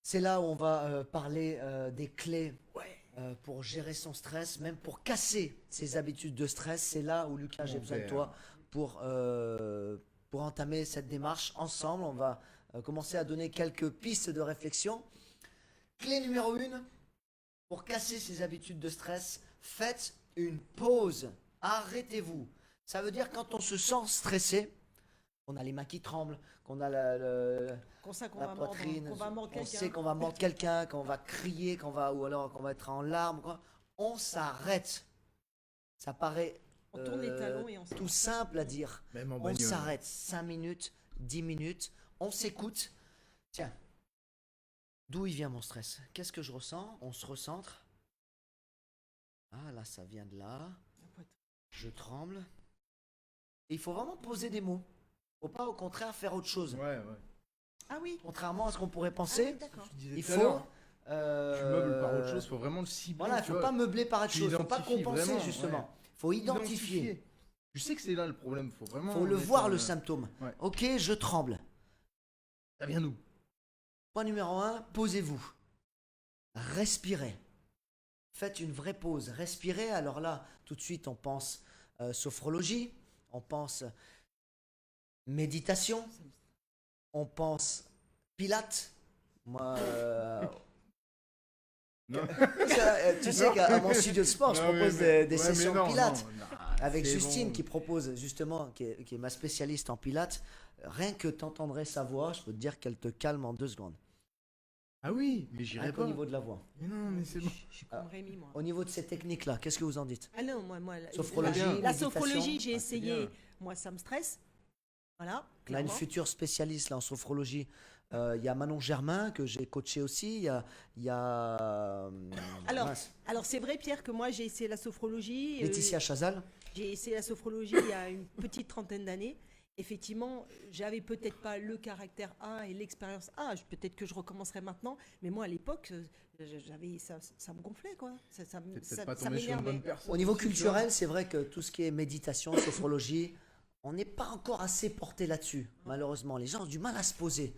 C'est là où on va parler des clés pour gérer son stress, même pour casser ses habitudes de stress. C'est là où, Lucas, j'ai Mon besoin de père. toi pour entamer cette démarche ensemble. On va commencer à donner quelques pistes de réflexion. Clé numéro 1, pour casser ses habitudes de stress, faites une pause. Arrêtez-vous. Ça veut dire quand on se sent stressé, qu'on a les mains qui tremblent, qu'on a Qu'on sait qu'on la va mordre, poitrine, qu'on va mordre on quelqu'un. sait qu'on va mordre quelqu'un, qu'on va crier, ou alors qu'on va être en larmes, quoi. On s'arrête. Ça paraît On tourne les talons et on tout simple à dire. Même en On bagnole. s'arrête 5 minutes, 10 minutes, on s'écoute. Tiens, d'où il vient mon stress? Qu'est-ce que je ressens? On se recentre. Ah là, ça vient de là. Je tremble. Et il faut vraiment poser des mots. Faut pas au contraire faire autre chose. Ouais. Ah oui. Contrairement à ce qu'on pourrait Ah penser, oui, d'accord. Je disais il tout à faut. l'heure, tu meubles par autre chose, faut vraiment le cibler. Voilà, il tu faut vois. pas meubler par autre Tu chose. Faut pas identifies compenser vraiment, justement. ouais. Faut identifier. Je sais que c'est là le problème, faut vraiment. Faut le mettre voir un- le symptôme. Ouais. Ok, je tremble. Ça vient d'où? Point numéro 1, posez-vous. Respirez. Faites une vraie pause. Respirez. Alors là, tout de suite, on pense sophrologie, on pense méditation, on pense pilates. Moi, Non. tu sais qu'à mon studio de sport, je Non, mais- propose des ouais, sessions mais non, de pilates. non, Avec c'est Justine bon. qui propose justement, qui est ma spécialiste en pilates. Rien que t'entendrais sa voix, je peux te dire qu'elle te calme en 2 secondes. Ah oui, mais j'irai Rien qu'au pas. niveau de la voix. Mais non, mais c'est bon. Je suis comme Rémi, moi. Au niveau de ces techniques-là, qu'est-ce que vous en dites? Ah non, moi Sophrologie, la méditation. sophrologie, j'ai Ah, c'est essayé. bien. Moi, ça me stresse. Voilà. On a une clairement. future spécialiste là, en sophrologie. Il y a Manon Germain que j'ai coaché aussi. Il y a Alors, mince, Alors c'est vrai, Pierre, que moi j'ai essayé la sophrologie. Laetitia Chazal. J'ai essayé la sophrologie il y a une petite trentaine d'années. Effectivement, j'avais peut-être pas le caractère A et l'expérience A. Peut-être que je recommencerai maintenant. Mais moi, à l'époque, ça me gonflait, quoi. T'es peut-être Ça pas tombé sur une m'énervait. bonne personne. Au niveau aussi, tu vois. culturel, c'est vrai que tout ce qui est méditation, sophrologie, On n'est pas encore assez porté là-dessus, malheureusement. Les gens ont du mal à se poser.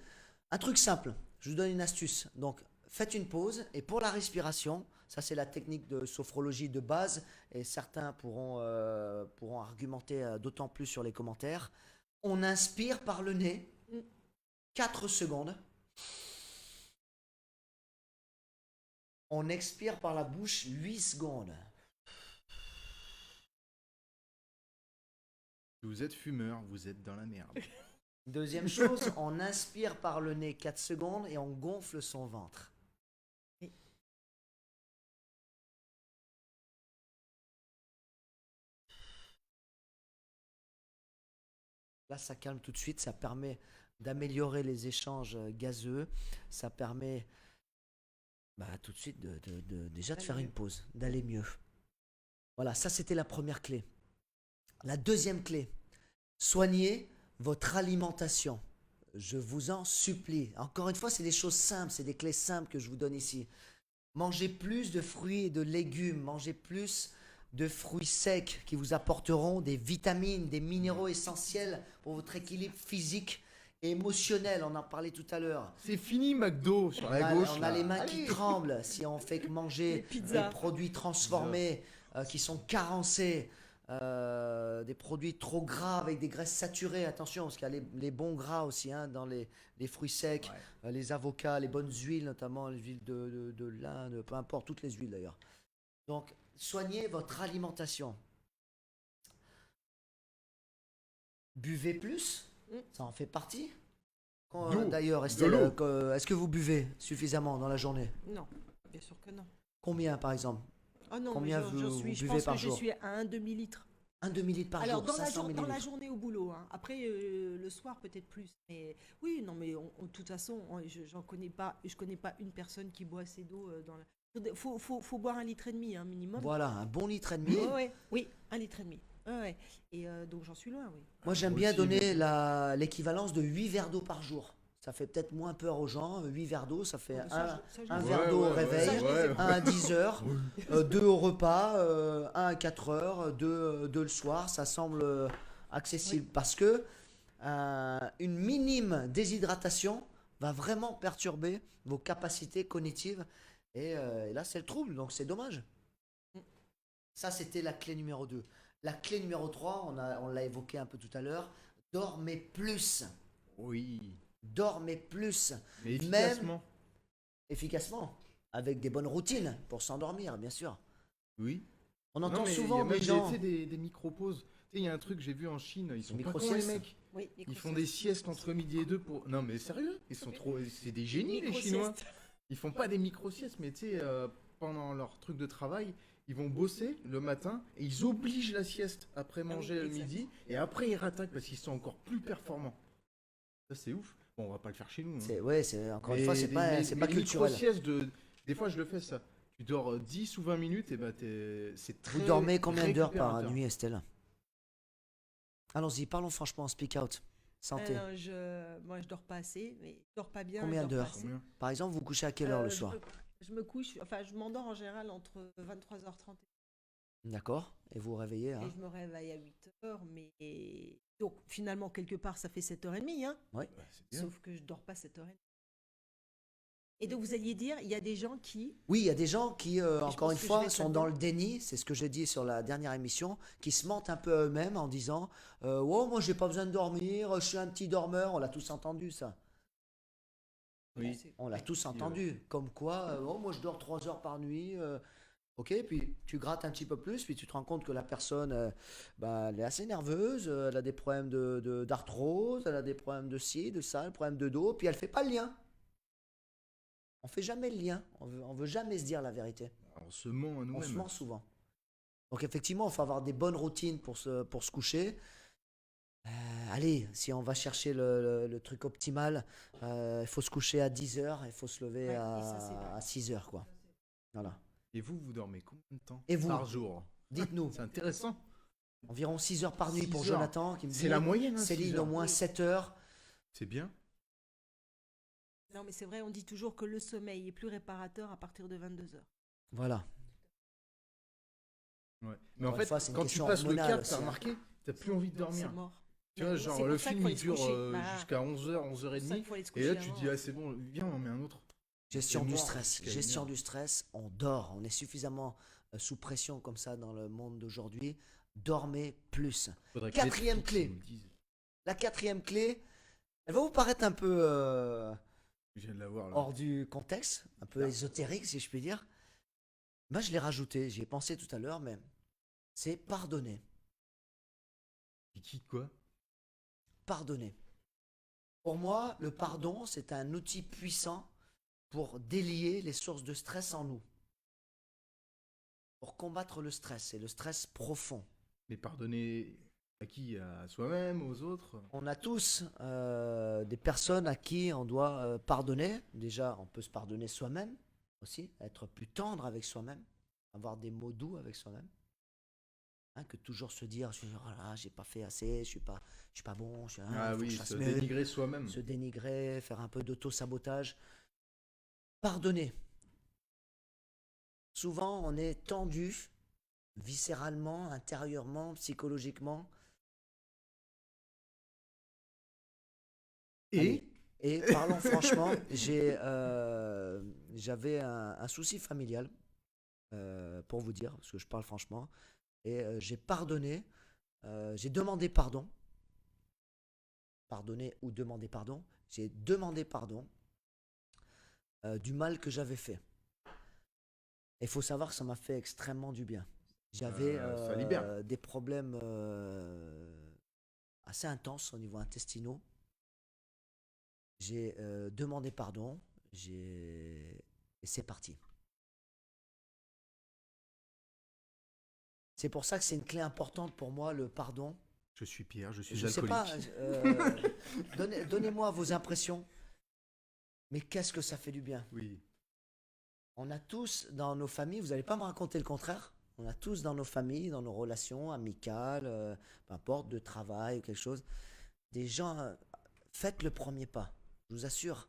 Un truc simple, je vous donne une astuce. Donc, faites une pause et pour la respiration, ça c'est la technique de sophrologie de base et certains pourront argumenter d'autant plus sur les commentaires. On inspire par le nez 4 secondes. On expire par la bouche 8 secondes. Si vous êtes fumeur, vous êtes dans la merde. Deuxième chose, on inspire par le nez 4 secondes et on gonfle son ventre. Là, ça calme tout de suite, ça permet d'améliorer les échanges gazeux, ça permet tout de suite déjà de faire une pause, d'aller mieux. Voilà, ça c'était la première clé. La deuxième clé, soignez votre alimentation. Je vous en supplie. Encore une fois, c'est des choses simples, c'est des clés simples que je vous donne ici. Mangez plus de fruits et de légumes, mangez plus de fruits secs qui vous apporteront des vitamines, des minéraux essentiels pour votre équilibre physique et émotionnel. On en parlait tout à l'heure. C'est fini McDo sur la gauche. On a là. les mains qui Allez. tremblent si on fait que manger des produits transformés qui sont carencés, des produits trop gras avec des graisses saturées. Attention, parce qu'il y a les bons gras aussi dans les fruits secs, les avocats, les bonnes huiles, notamment les huiles de lin, peu importe, toutes les huiles d'ailleurs. Donc, soignez votre alimentation. Buvez plus, ça en fait partie. D'eau, D'ailleurs, de Estelle, l'eau. est-ce que vous buvez suffisamment dans la journée? Non, bien sûr que non. Combien par exemple? Ah non, Combien mais vous je buvez pense par que je jour? suis à un demi-litre. Un demi-litre par Alors, jour, 500 dans la millilitres. journée au boulot, hein. Après, le soir, peut-être plus. Mais oui, non, mais de toute façon, je connais pas une personne qui boit assez d'eau dans la. Faut boire 1,5 litre minimum. Voilà, un bon litre et demi. Oui, 1,5 litre. Ouais. Et donc, j'en suis loin, oui. Moi, j'aime Moi bien aussi, donner l'équivalence de 8 verres d'eau par jour. Ça fait peut-être moins peur aux gens. 8 verres d'eau, ça fait un je verre d'eau au réveil, ouais. un à 10 heures, 2 au repas, un à 4 heures, 2 le soir. Ça semble accessible parce que une minime déshydratation va vraiment perturber vos capacités cognitives. Et là, c'est le trouble, donc c'est dommage. Ça, c'était la clé numéro 2. La clé numéro 3, on l'a évoqué un peu tout à l'heure, dormez plus. Oui. Dormez plus. Mais efficacement. Même efficacement. Avec des bonnes routines pour s'endormir, bien sûr. Oui. On Non, entend mais souvent il y a des même gens. des micro-pauses. Tu sais, il y a un truc que j'ai vu en Chine, ils sont pas cons les Micro-siestes. mecs. Oui, Ils font des siestes entre midi et 2 pour... Non mais sérieux, ils sont trop... C'est des génies les Chinois. Ils font pas des micro-siestes, mais tu sais, pendant leur truc de travail, ils vont bosser le matin et ils obligent la sieste après manger le exact. midi et après ils rattaquent parce qu'ils sont encore plus performants. Ça c'est ouf. Bon, on va pas le faire chez nous. Hein. C'est encore une fois, c'est pas mais culturel. micro-siestes des fois je le fais ça. Tu dors 10 ou 20 minutes et c'est très Vous dormez combien d'heures par récupérateur. nuit, Estelle? Allons-y, parlons franchement, speak out. Santé. Moi, je dors pas assez, mais je dors pas bien. Combien je dors pas d'heures? assez. Combien Par exemple, vous couchez à quelle heure le soir? Je me couche, enfin, je m'endors en général entre 23h30 D'accord. Et vous vous réveillez et je me réveille à 8h, mais donc finalement quelque part ça fait 7h30, hein. Oui. Bah, c'est bien. Sauf que je dors pas 7h30. Et donc vous alliez dire, il y a des gens qui Oui, il y a des gens qui, encore pense une que je fois, vais être sont là-dedans. dans le déni, c'est ce que j'ai dit sur la dernière émission, qui se mentent un peu à eux-mêmes en disant oh, moi j'ai pas besoin de dormir, je suis un petit dormeur. On l'a tous entendu ça. Oui. On l'a tous entendu. Comme quoi, oh, moi je dors 3 heures par nuit. Ok, puis tu grattes un petit peu plus, puis tu te rends compte que la personne, elle est assez nerveuse, elle a des problèmes d'arthrose, elle a des problèmes de ci, de ça, des problèmes de dos, puis elle fait pas le lien. On fait jamais le lien, on veut jamais se dire la vérité. On se ment à On se nous-mêmes. ment souvent. Donc effectivement, il faut avoir des bonnes routines pour se coucher. Allez, si on va chercher le truc optimal, il faut se coucher à 10h, il faut se lever Ouais, et ça, c'est vrai. à 6h, quoi. Voilà. Et vous dormez combien de temps Et vous par jour? Dites-nous, C'est intéressant. environ 6 heures par nuit 6 pour heures. Jonathan, qui me dit C'est la moyenne. Hein, Céline, 6 au heures. moins 7 heures. C'est bien. Non, mais c'est vrai, on dit toujours que le sommeil est plus réparateur à partir de 22h. Voilà. Ouais. Mais Encore en fait, une fois, c'est une quand tu question passes le hormonale cap, aussi, t'as hein. remarqué, t'as plus envie de dormir. C'est mort. Tu vois, Mais genre c'est le pour ça qu'il film faut il aller se dure coucher. Bah, jusqu'à 11h, c'est pour ça 11h30. qu'il faut aller se Et là coucher tu te avant. dis, ah c'est bon, viens, on en met un autre. Gestion Et du moi, stress. jusqu'à Gestion 1 heure. du stress, on dort. On est suffisamment sous pression comme ça dans le monde d'aujourd'hui. Dormez plus. Faudrait que Quatrième Netflix, clé. ils nous le disent. La quatrième clé, elle va vous paraître un peu Je viens de la voir là. hors du contexte, un peu ésotérique si je puis dire. Moi, je l'ai rajouté, j'y ai pensé tout à l'heure, mais c'est pardonner. Qui quoi? Pardonner. Pour moi, le pardon, c'est un outil puissant pour délier les sources de stress en nous. Pour combattre le stress, et le stress profond. Mais pardonner à qui? À soi-même, aux autres? On a tous des personnes à qui on doit pardonner. Déjà, on peut se pardonner soi-même aussi, être plus tendre avec soi-même, avoir des mots doux avec soi-même. Hein, que toujours se dire, oh là, j'ai pas fait assez, je suis pas bon, Ah faut que oui, je fasse se mieux. dénigrer soi-même. Se dénigrer, faire un peu d'auto-sabotage. Pardonner. Souvent, on est tendu, viscéralement, intérieurement, psychologiquement. Allez. Et parlons franchement, j'avais un souci familial, pour vous dire, parce que je parle franchement, et j'ai pardonné, j'ai demandé pardon, pardonner ou demander pardon, j'ai demandé pardon du mal que j'avais fait. Il faut savoir que ça m'a fait extrêmement du bien. J'avais ça libère. des problèmes assez intenses au niveau intestinaux. J'ai demandé pardon, et c'est parti. C'est pour ça que c'est une clé importante pour moi, le pardon. Je suis Pierre, je suis Je sais alcoolique. pas, donnez-moi vos impressions, mais qu'est-ce que ça fait du bien. Oui. On a tous dans nos familles, vous n'allez pas me raconter le contraire, on a tous dans nos familles, dans nos relations amicales, peu importe, de travail ou quelque chose, des gens, faites le premier pas. Je vous assure,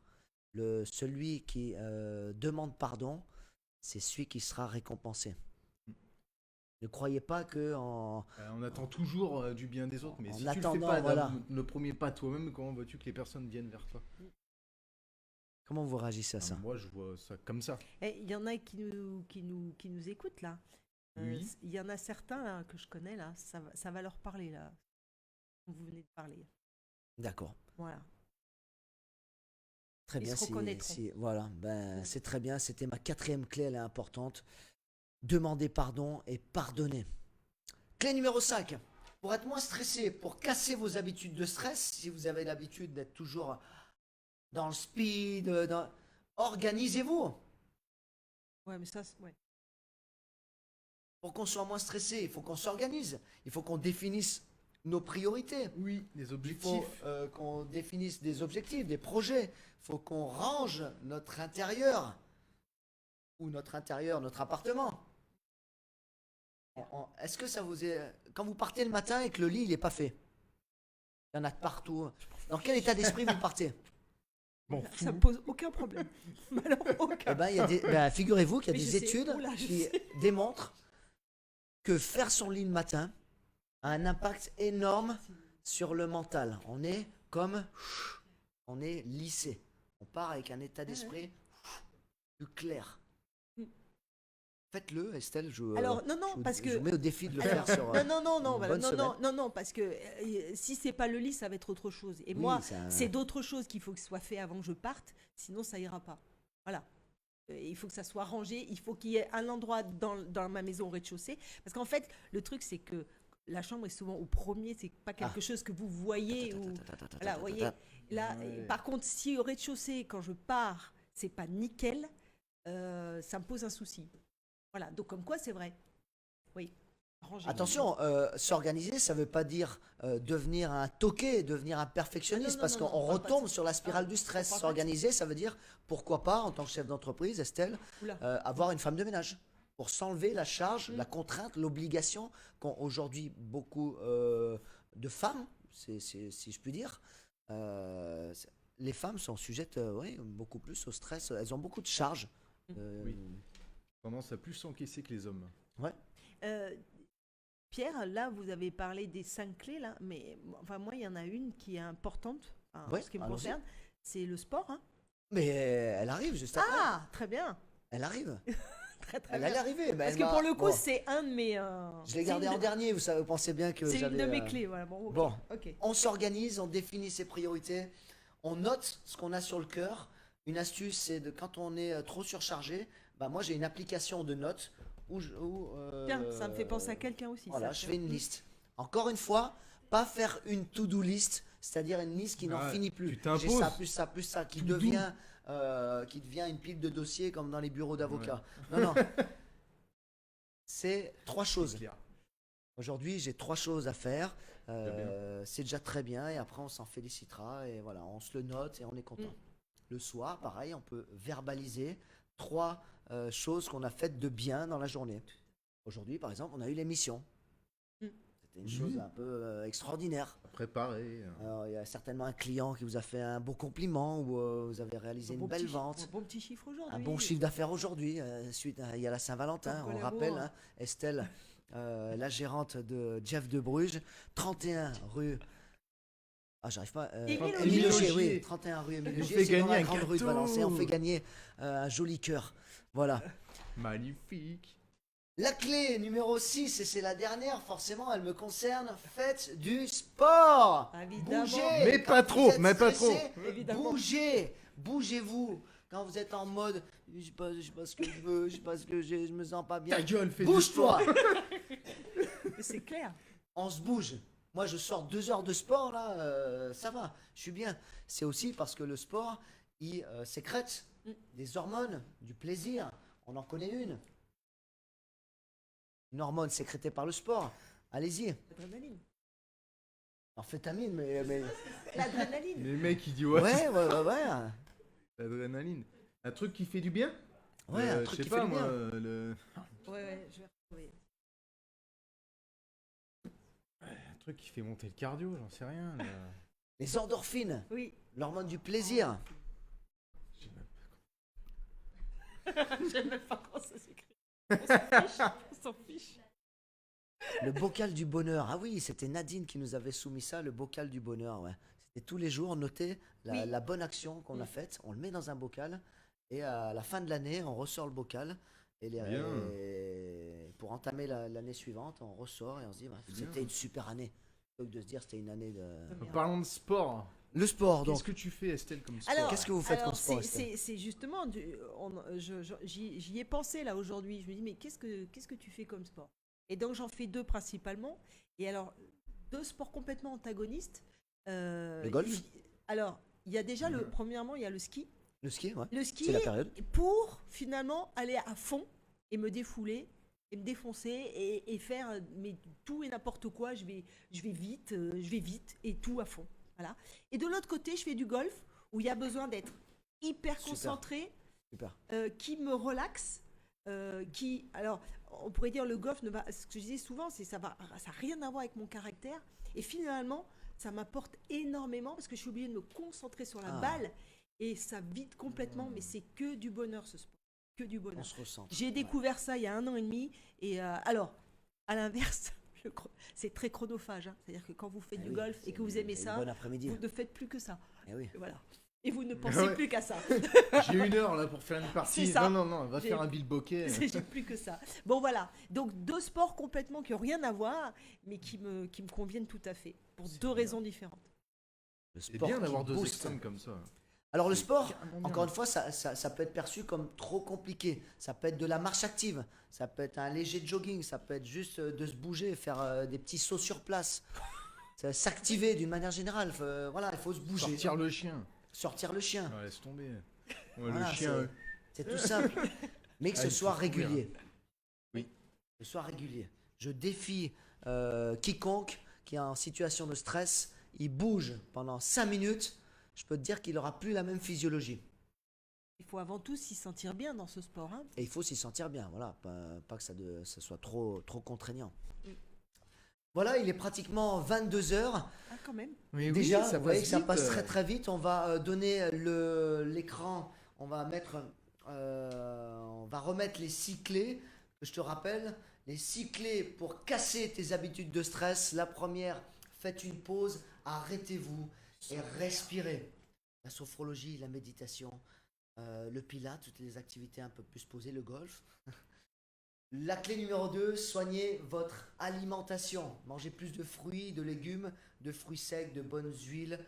celui qui demande pardon, c'est celui qui sera récompensé. Ne croyez pas que On attend toujours du bien des autres, mais en si tu le fais attendant, pas, voilà. ne premier pas toi-même, comment veux-tu que les personnes viennent vers toi? Comment vous réagissez à ça? Moi, je vois ça comme ça. Et il y en a qui nous écoutent là. Oui. Il y en a certains là, que je connais là, ça va leur parler là. Vous venez de parler. D'accord. Voilà. Très Ils bien. se reconnaîtront. Voilà, c'est très bien. C'était ma quatrième clé, elle est importante. Demander pardon et pardonner. Clé numéro 5. Pour être moins stressé, pour casser vos habitudes de stress, si vous avez l'habitude d'être toujours dans le speed, organisez-vous. Ouais, mais ça, ouais. Pour qu'on soit moins stressé, il faut qu'on s'organise. Il faut qu'on définisse nos priorités. Oui, les Il objectifs. faut qu'on définisse des objectifs, des projets. Il faut qu'on range notre intérieur. Ou notre appartement. Est-ce que ça vous est... Quand vous partez le matin et que le lit, il n'est pas fait, il y en a de partout. Dans quel état d'esprit vous partez? Bon, Ça me pose aucun problème. Mais alors, aucun. Eh ben, figurez-vous qu'il y a Mais des je sais. études Oula, je qui sais. démontrent que faire son lit le matin a un impact énorme sur le mental. On est lissé. On part avec un état d'esprit plus clair. Faites-le, Estelle. Alors, non, parce que. Je vous mets au défi de le Alors, faire sur. non, une bonne semaine. parce que si c'est pas le lit, ça va être autre chose. Et Oui, moi, ça- c'est d'autres choses qu'il faut que ce soit fait avant que je parte, sinon ça ira pas. Voilà. Il faut que ça soit rangé, il faut qu'il y ait un endroit dans ma maison au rez-de-chaussée. Parce qu'en fait, le truc, c'est que la chambre est souvent au premier, c'est pas quelque chose que vous voyez. Voilà, voyez. Là, Ouais. par contre, si au rez-de-chaussée, quand je pars, c'est pas nickel, ça me pose un souci. Voilà, donc comme quoi c'est vrai. Oui. Ranger. Attention, s'organiser, ça ne veut pas dire devenir un toqué, devenir un perfectionniste, Non, parce non, qu'on on parle pas retombe de ça. sur la spirale du On stress. parle pas de S'organiser, ça veut dire, pourquoi pas, en tant que chef d'entreprise, Estelle, Oula. avoir une femme de ménage, pour s'enlever la charge, la contrainte, l'obligation qu'ont aujourd'hui beaucoup de femmes, si je puis dire. Les femmes sont sujettes beaucoup plus au stress, elles ont beaucoup de charges. Oui. Tendance à plus s'encaisser que les hommes. Ouais. Pierre, là, vous avez parlé des 5 clés, là, mais enfin, moi, il y en a une qui est importante, en Ouais, ce qui me allons-y. concerne, c'est le sport. Hein. Mais elle arrive juste après. Ah, très bien. Elle arrive. Très, très Elle bien. allait arriver. mais Parce elle que m'a- pour le coup, bon, c'est un de mes. je l'ai gardé en dernier. Vous savez, vous pensez bien que C'est une j'avais. de mes clés, voilà. Bon, ok. Bon. Ok. On s'organise, on définit ses priorités, on note ce qu'on a sur le cœur. Une astuce, c'est de quand on est trop surchargé, bah moi j'ai une application de notes où, Tiens, ça me fait penser à quelqu'un aussi. Voilà, ça, je tu fais vois. une liste. Encore une fois, pas faire une to-do list, c'est-à-dire une liste qui n'en Ah, finit plus. tu t'imposes. J'ai ça, plus ça, plus ça, qui To-do. devient une pile de dossiers comme dans les bureaux d'avocats. Non, non. C'est 3 choses. C'est clair. Aujourd'hui, j'ai 3 choses à faire. bien. C'est déjà très bien et après on s'en félicitera et voilà, on se le note et on est content. Le soir, pareil, on peut verbaliser 3 choses qu'on a faites de bien dans la journée. Aujourd'hui, par exemple, on a eu l'émission. Mm. C'était une chose un peu extraordinaire. À préparer. Alors, il y a certainement un client qui vous a fait un beau compliment ou vous avez réalisé Un une bon belle petit vente. Un bon petit chiffre aujourd'hui. Un bon chiffre d'affaires aujourd'hui. Suite il y a la Saint-Valentin, Comme on collabo, rappelle, hein. Estelle, la gérante de Jeff de Bruges, 31 rue. Ah, j'arrive pas. Émile Émile Augier. Augier, oui, 31 rue Émile On Augier. fait C'est dans gagner la un grande rue de gâteau. Valence et on fait gagner un joli cœur. Voilà. Magnifique. La clé numéro 6, et c'est la dernière, forcément, elle me concerne. Faites du sport. Évidemment. Bougez. Mais Quand pas vous trop, êtes mais pas stressé, trop. Évidemment. Bougez. Bougez-vous. Quand vous êtes en mode, je sais pas ce que je veux, je sais pas ce que j'ai, je me sens pas bien. Ta gueule, fais du Bouge-toi. Mais c'est clair. On se bouge. Moi, je sors 2 heures de sport, là, ça va, je suis bien. C'est aussi parce que le sport, il sécrète des hormones, du plaisir. On en connaît une. Une hormone sécrétée par le sport. Allez-y. L'adrénaline. Amphétamine, mais... L'adrénaline. Les mecs, ils disent Ouais, ouais. ouais. L'adrénaline. Un truc qui fait du bien. Ouais, un Je truc sais qui pas fait du moi. bien. Ouais, je vais retrouver. Un truc qui fait monter le cardio, j'en sais rien. là. Les endorphines, Oui. l'hormone du plaisir. Je sais même Je sais même pas comment ça s'écrit. On s'en fiche. Le bocal du bonheur. Ah oui, c'était Nadine qui nous avait soumis ça, le bocal du bonheur. Ouais. C'était tous les jours noter Oui. la bonne action qu'on a faite. On le met dans un bocal et à la fin de l'année, on ressort le bocal. Et, Bien. pour entamer l'année suivante, on ressort et on se dit, bah, Bien. c'était une super année. Plutôt que de se dire c'était une année de. En parlant de sport, Le sport, donc. qu'est-ce que tu fais, Estelle, comme sport Alors, Qu'est-ce que vous faites comme sport, c'est- Estelle c'est justement, j'y ai pensé là aujourd'hui. Je me dis, mais qu'est-ce que tu fais comme sport? Et donc j'en fais 2 principalement. Et alors, 2 sports complètement antagonistes. Le golf Alors, il y a déjà premièrement, il y a le ski. Le ski, ouais. Le ski C'est la période. pour finalement aller à fond et me défouler et me défoncer et faire mais tout et n'importe quoi. Je vais vite et tout à fond. Voilà. Et de l'autre côté, je fais du golf où il y a besoin d'être hyper Super. concentré, Super. qui me relaxe, alors on pourrait dire le golf ce que je disais souvent, c'est ça n'a rien à voir avec mon caractère et finalement ça m'apporte énormément parce que je suis obligée de me concentrer sur la balle et ça vide complètement, mais c'est que du bonheur ce sport, que du On bonheur. se ressent. J'ai découvert ça il y a 1 an et demi et alors à l'inverse c'est très chronophage, hein. C'est-à-dire que quand vous faites du golf et que vous aimez ça, Bon après-midi. vous ne faites plus que ça. Eh oui. Et voilà. Et vous ne pensez Ouais. plus qu'à ça. J'ai 1 heure là pour faire une partie. C'est ça. Non, va J'ai- faire un bilboquet. J'ai plus que ça. Bon voilà, donc 2 sports complètement qui n'ont rien à voir, mais qui me conviennent tout à fait, pour 2 raisons différentes. Le C'est sport bien qui d'avoir 2 booste. extrêmes comme ça. Alors le sport, carrément bien. encore une fois, ça peut être perçu comme trop compliqué. Ça peut être de la marche active, ça peut être un léger jogging, ça peut être juste de se bouger, faire des petits sauts sur place. S'activer d'une manière générale. Voilà, il faut se bouger. Sortir le chien. Sortir le chien. Ah, laisse tomber. Ouais, Voilà, le chien. c'est tout simple. Mais que Ah, ce il soit faut courir. régulier. Oui. Que ce soit régulier. Je défie quiconque qui est en situation de stress, il bouge pendant 5 minutes, je peux te dire qu'il n'aura plus la même physiologie. Il faut avant tout s'y sentir bien dans ce sport. Hein. Et il faut s'y sentir bien, voilà, pas que ça soit trop contraignant. Voilà, il est pratiquement 22 heures. Ah, quand même. Mais Déjà, oui, ça vous voyez passe que ça vite. passe très très vite. On va donner l'écran, on va remettre les 6 clés que je te rappelle. Les 6 clés pour casser tes habitudes de stress. La première, faites une pause, arrêtez-vous et respirez. La sophrologie, la méditation, le pilates, toutes les activités un peu plus posées, le golf. La clé numéro 2, soignez votre alimentation. Mangez plus de fruits, de légumes, de fruits secs, de bonnes huiles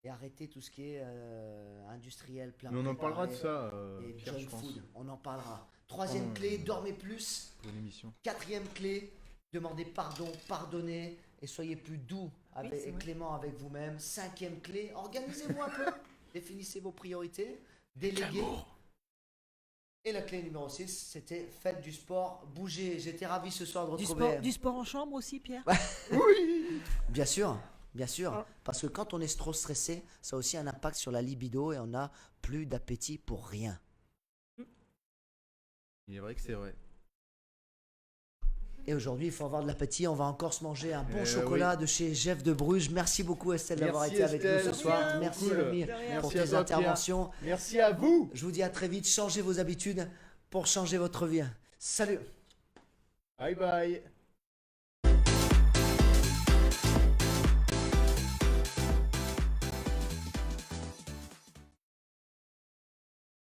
et arrêtez tout ce qui est industriel, plein Mais on en parlera de préparé ça, et Pierre, je junk pense, food. On en parlera. Troisième Oh, clé, dormez plus. pour une émission. Quatrième clé, demandez pardon, pardonnez et soyez plus doux c'est et vrai. clément avec vous-même. Cinquième clé, organisez-vous un peu, définissez vos priorités, déléguez. Et la clé numéro 6, c'était faites du sport, bougez. J'étais ravi ce soir de retrouver. Du sport en chambre aussi, Pierre. Bien sûr, bien sûr. Ah. Parce que quand on est trop stressé, ça a aussi un impact sur la libido et on n'a plus d'appétit pour rien. Il est vrai que c'est vrai. Et aujourd'hui, il faut avoir de l'appétit. On va encore se manger un bon Eh chocolat de chez Jeff de Bruges. Merci beaucoup Estelle d'avoir Merci, été avec nous Estelle. ce soir. Rien. Merci Cool. Rémi De rien. pour Merci à tes toi, interventions. Merci à vous. Je vous dis à très vite. Changez vos habitudes pour changer votre vie. Salut. Bye bye.